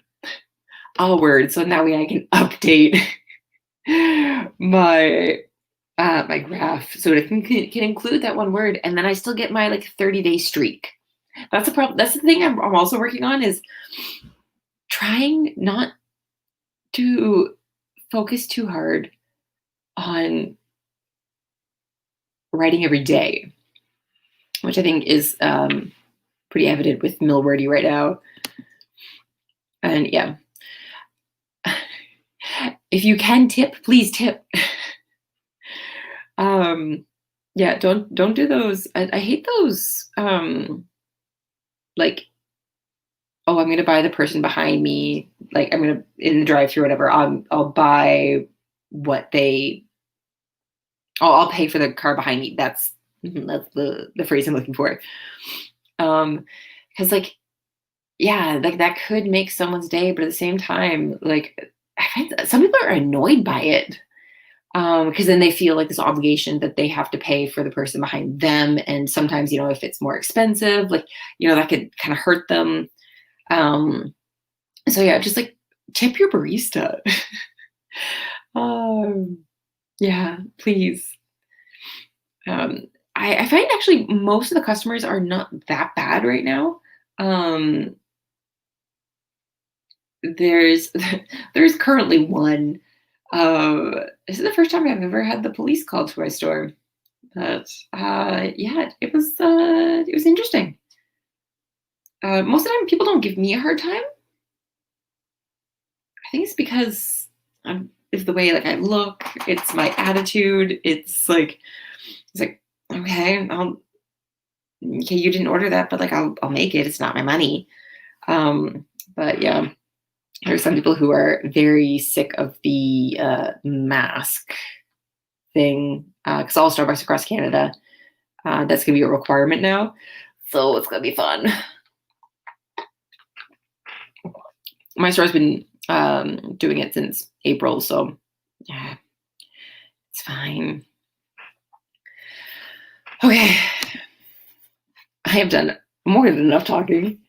So that way I can update my my graph so it can include that one word, and then I still get my like 30-day streak. That's the problem. That's the thing I'm also working on, is trying not to focus too hard on writing every day, which I think is pretty evident with Millwordy right now. And yeah, if you can tip, please tip. Yeah, don't do those. I hate those. Like, oh, I'm gonna buy the person behind me. Like, I'm gonna in the drive-through, whatever. I'll buy what they. I'll pay for the car behind me. That's the phrase I'm looking for. Because like, yeah, like that could make someone's day, but at the same time, like, I find that some people are annoyed by it. Because then they feel like this obligation that they have to pay for the person behind them, and sometimes, if it's more expensive, like, that could kind of hurt them. Um, so yeah, just like tip your barista. um, yeah, please. I find actually most of the customers are not that bad right now. Um, there's there's currently one. This is the first time I've ever had the police called to my store. But yeah, it was interesting. Most of the time, people don't give me a hard time. I think it's because it's the way like I look. It's my attitude. It's like okay, okay, you didn't order that, but like I'll make it. It's not my money. But yeah, there's some people who are very sick of the mask thing, because all Starbucks across Canada, that's gonna be a requirement now. So it's gonna be fun. My store's been doing it since April, so yeah, it's fine. Okay, I have done more than enough talking.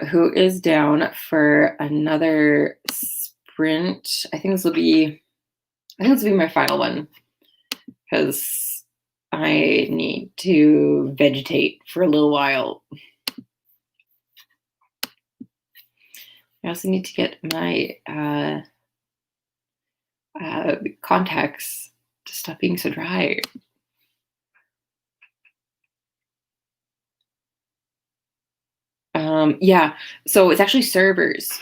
Who is down for another sprint? I think this will be my final one, because I need to vegetate for a little while. I also need to get my contacts to stop being so dry. Yeah, so it's actually servers.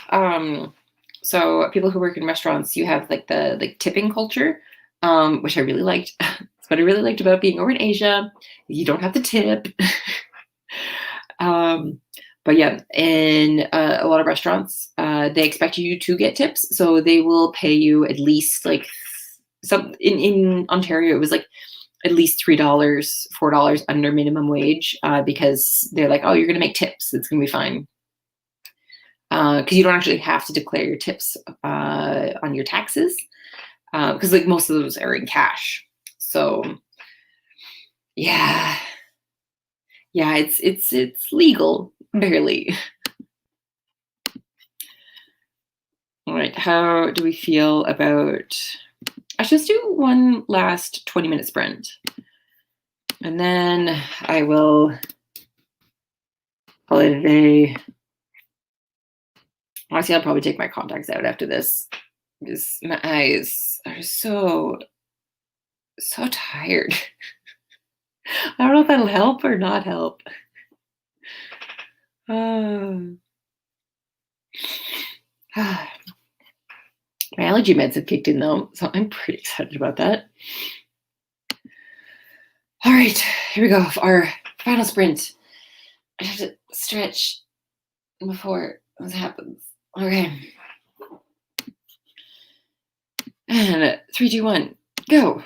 So people who work in restaurants, you have like the tipping culture, which I really liked. It's what I really liked about being over in Asia. You don't have to tip. But yeah, in a lot of restaurants, they expect you to get tips, so they will pay you at least like some in Ontario. It was like at least $3, $4 under minimum wage, because they're like, oh, you're gonna make tips, it's gonna be fine. Because you don't actually have to declare your tips on your taxes, because like most of those are in cash. So yeah, it's legal, barely. All right, how do we feel about? I should just do one last 20-minute sprint, and then I will call it a day. Honestly, I'll probably take my contacts out after this, because my eyes are so tired. I don't know if that'll help or not help. My allergy meds have kicked in though, so I'm pretty excited about that. All right, here we go. Our final sprint. I have to stretch before this happens. Okay. And 3, 2, 1, go.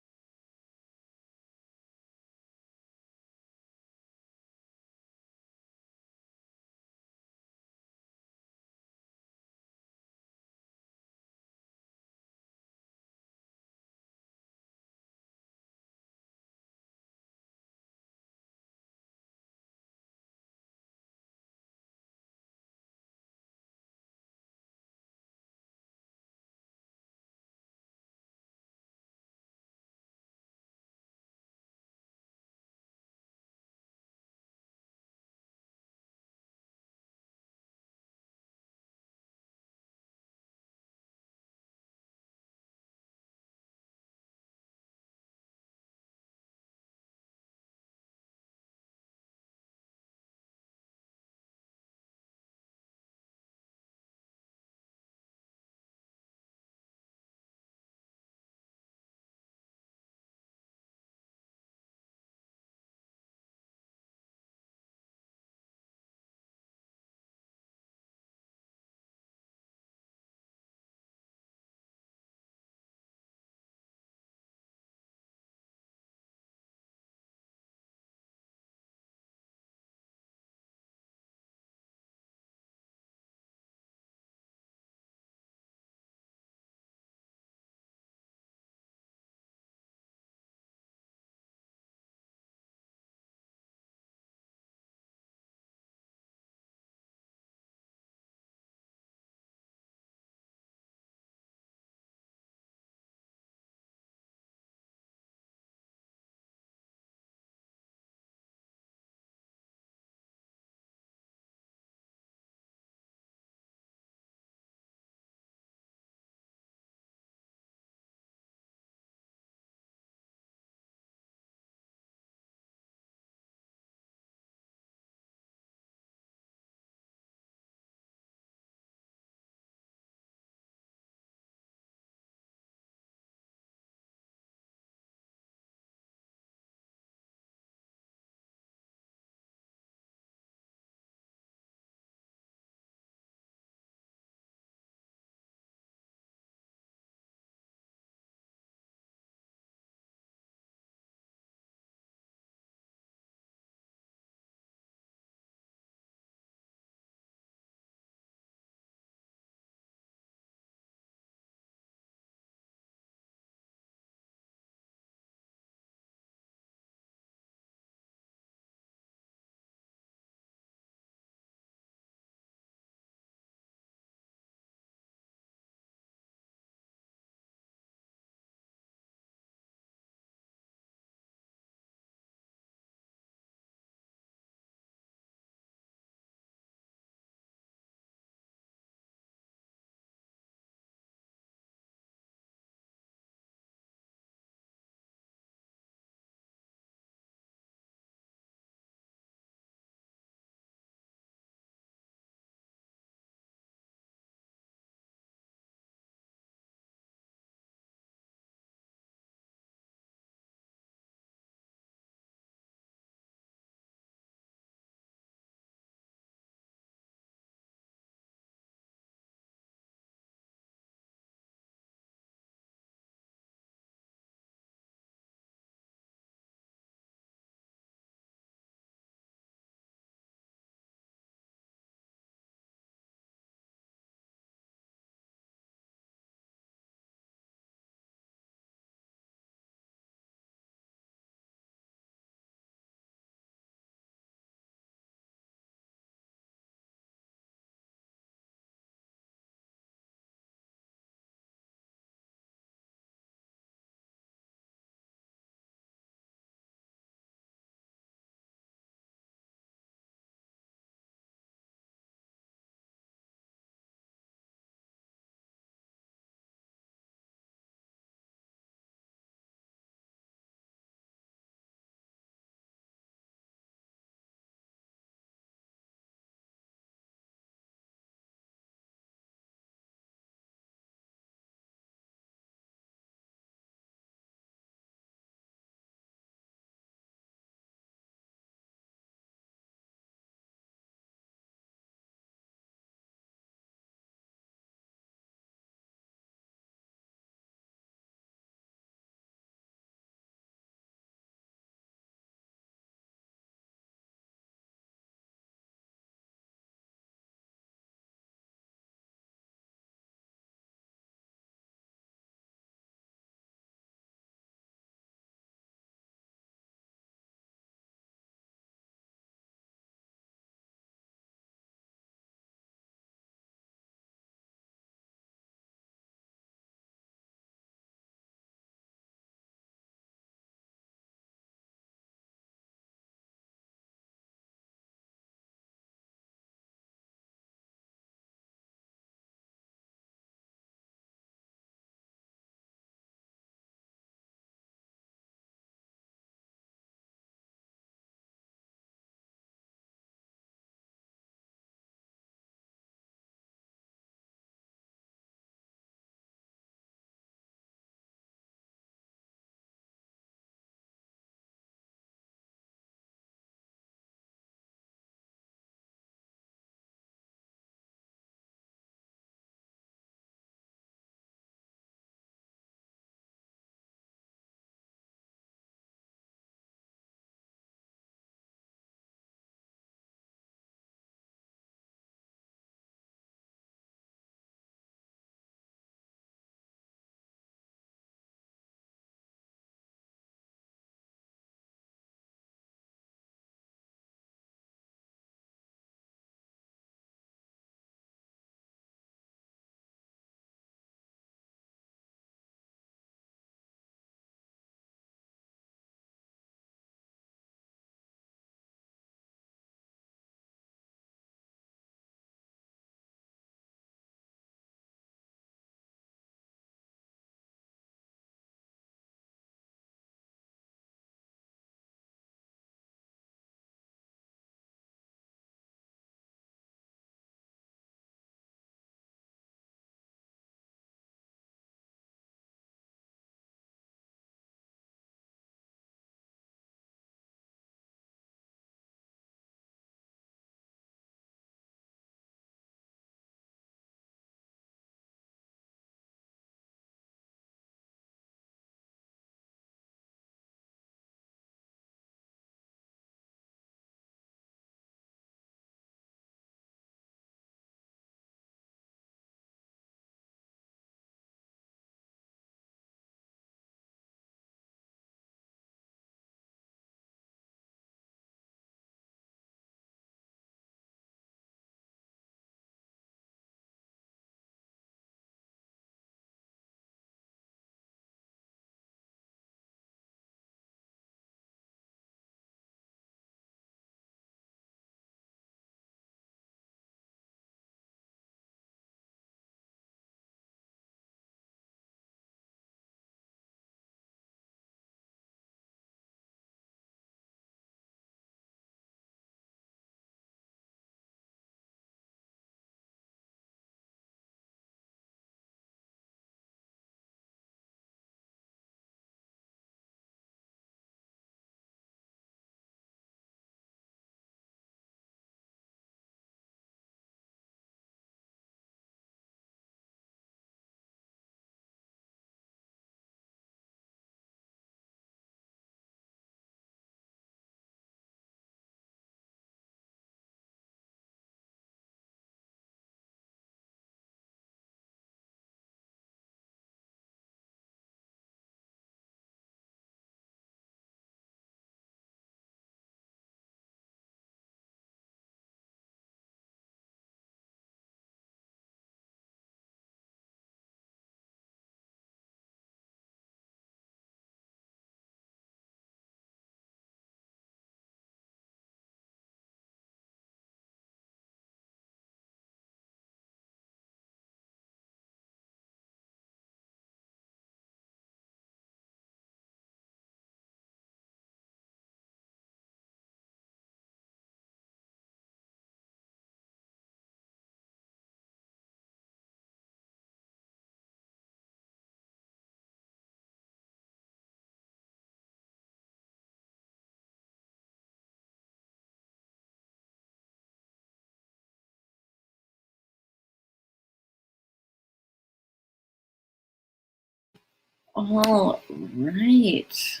All right.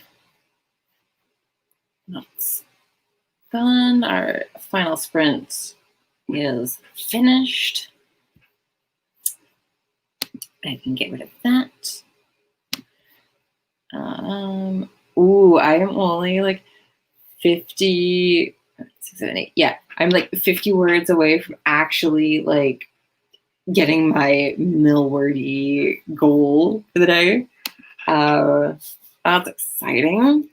That's done. Our final sprint is finished. I can get rid of that. I am only like 50, 6, 7, 8. Yeah, I'm like 50 words away from actually like getting my mill-wordy goal for the day. That's exciting.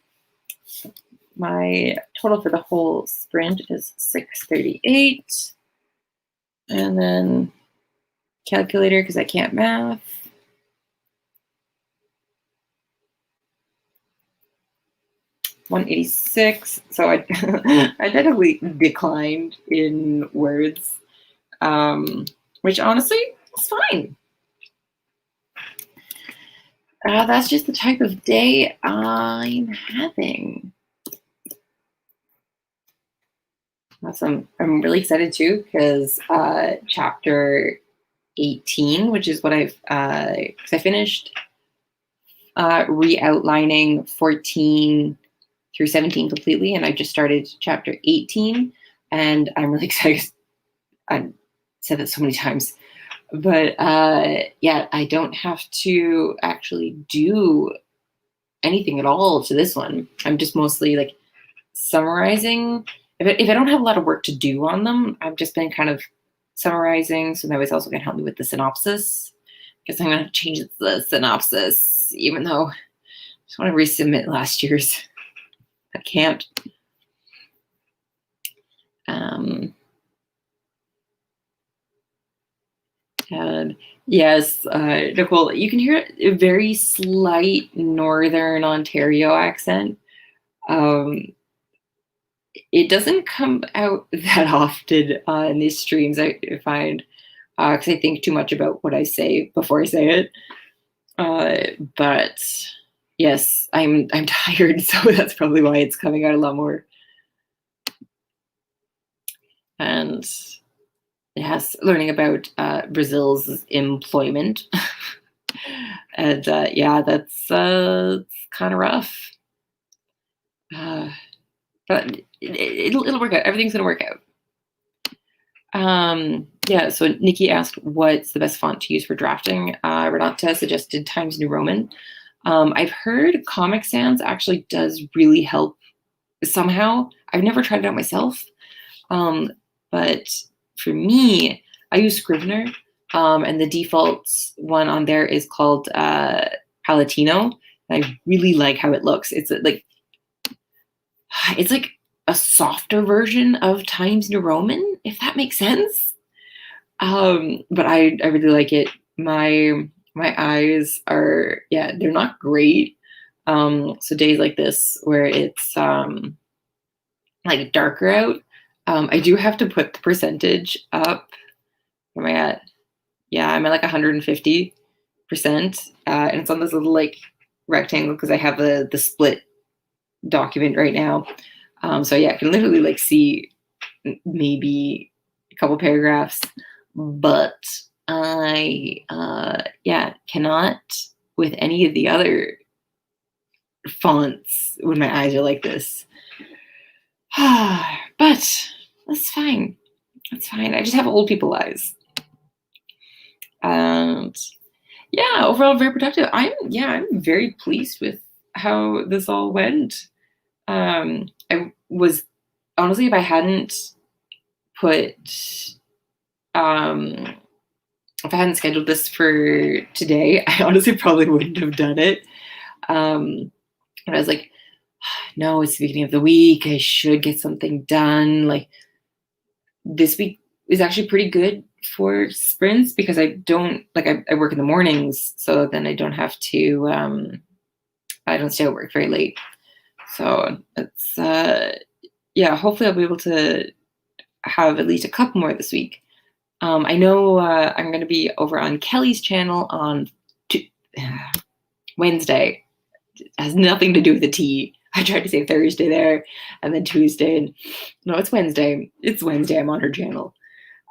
My total for the whole sprint is 638. And then calculator, because I can't math. $186. So I I technically declined in words, which honestly is fine. That's just the type of day I'm having. Awesome. I'm really excited too because chapter 18, which is what I finished re-outlining 14 through 17 completely, and I just started chapter 18, and I'm really excited. I said that so many times, but yeah, I don't have to actually do anything at all to this one. I'm just mostly like summarizing. If I don't have a lot of work to do on them, I've just been kind of summarizing, so that was also going to help me with the synopsis, because I'm going to change the synopsis, even though I just want to resubmit last year's. I can't. And yes, Nicole, you can hear a very slight Northern Ontario accent. It doesn't come out that often in these streams, I find, because I think too much about what I say before I say it. But yes, I'm tired, so that's probably why it's coming out a lot more. And yes, learning about Brazil's employment. And yeah, that's kind of rough. But it'll work out. Everything's gonna work out. Yeah, so Nikki asked what's the best font to use for drafting. Renata suggested Times New Roman. I've heard Comic Sans actually does really help somehow. I've never tried it out myself. But for me, I use Scrivener, and the default one on there is called Palatino. I really like how it looks. It's like a softer version of Times New Roman, if that makes sense. But I really like it. My eyes are, yeah, they're not great. So days like this where it's like darker out, I do have to put the percentage up. Where am I at? Yeah, I'm at like 150%. And it's on this little like rectangle because I have the split document right now. So yeah, I can literally like see maybe a couple paragraphs, but I yeah, cannot with any of the other fonts when my eyes are like this. But that's fine. That's fine. I just have old people eyes. And yeah, overall very productive. I'm very pleased with how this all went. I was honestly, if I hadn't put if I hadn't scheduled this for today, I honestly probably wouldn't have done it. And I was like, no, it's the beginning of the week. I should get something done. Like this week is actually pretty good for sprints because I don't like I work in the mornings, so then I don't have to I don't stay at work very late. So it's yeah, hopefully I'll be able to have at least a couple more this week. I know I'm going to be over on Kelly's channel on Wednesday. It has nothing to do with the tea. I tried to say Thursday there, and then Tuesday. And no, it's Wednesday. It's Wednesday. I'm on her channel.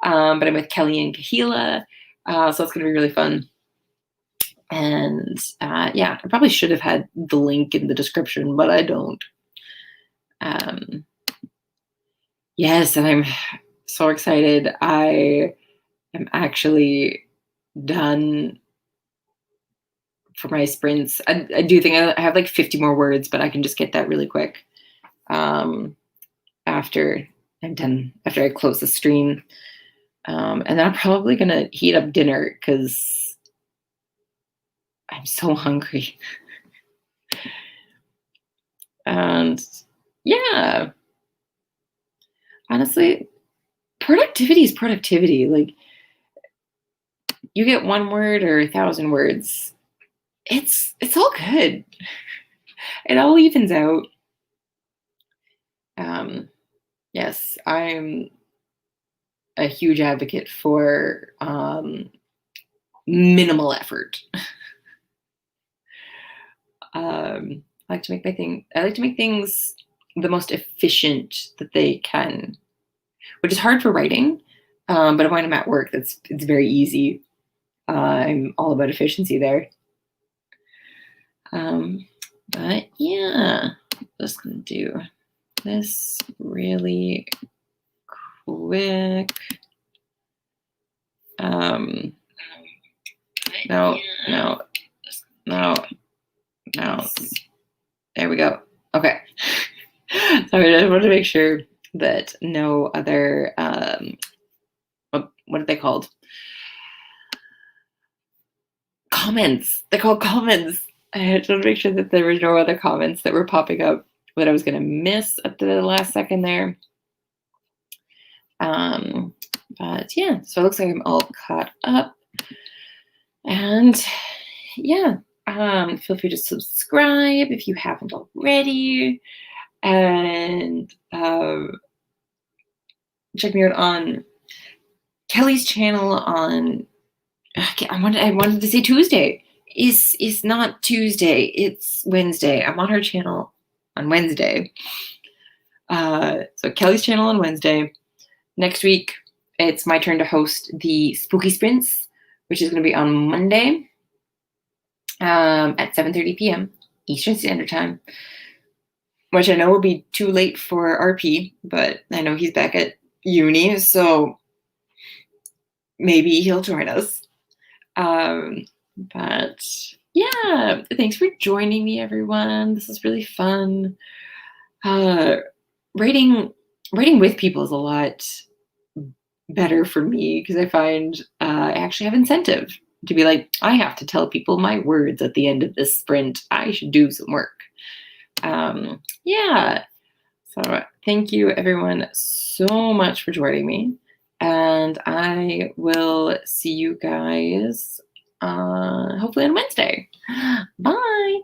But I'm with Kelly and Kahila, so it's going to be really fun. And yeah, I probably should have had the link in the description, but I don't. Yes, and I'm so excited. I am actually done for my sprints. I do think I have like 50 more words, but I can just get that really quick after I'm done, after I close the stream. And then I'm probably going to heat up dinner because I'm so hungry. And yeah, honestly, productivity is productivity. Like, you get one word or 1,000 words, it's all good. It all evens out. Yes, I'm a huge advocate for minimal effort. I like to make things the most efficient that they can, which is hard for writing. But when I'm at work, it's very easy. I'm all about efficiency there. But yeah, just gonna do this really quick. No. There we go. Okay. Sorry, I just wanted to make sure that no other, what are they called? Comments. They're called comments. I had to make sure that there were no other comments that were popping up that I was going to miss at the last second there. But yeah, so it looks like I'm all caught up. And yeah, feel free to subscribe if you haven't already. And check me out on Kelly's channel on, I wanted to say Tuesday. Is not Tuesday, it's Wednesday. I'm on her channel on Wednesday. So Kelly's channel on Wednesday. Next week, it's my turn to host the Spooky Sprints, which is going to be on Monday at 7:30 p.m. Eastern Standard Time, which I know will be too late for RP, but I know he's back at uni, so maybe he'll join us. But yeah, thanks for joining me, everyone. This is really fun. Writing with people is a lot better for me because I find I actually have incentive to be like, I have to tell people my words at the end of this sprint. I should do some work. Yeah. So thank you, everyone, so much for joining me. And I will see you guys hopefully on Wednesday. Bye.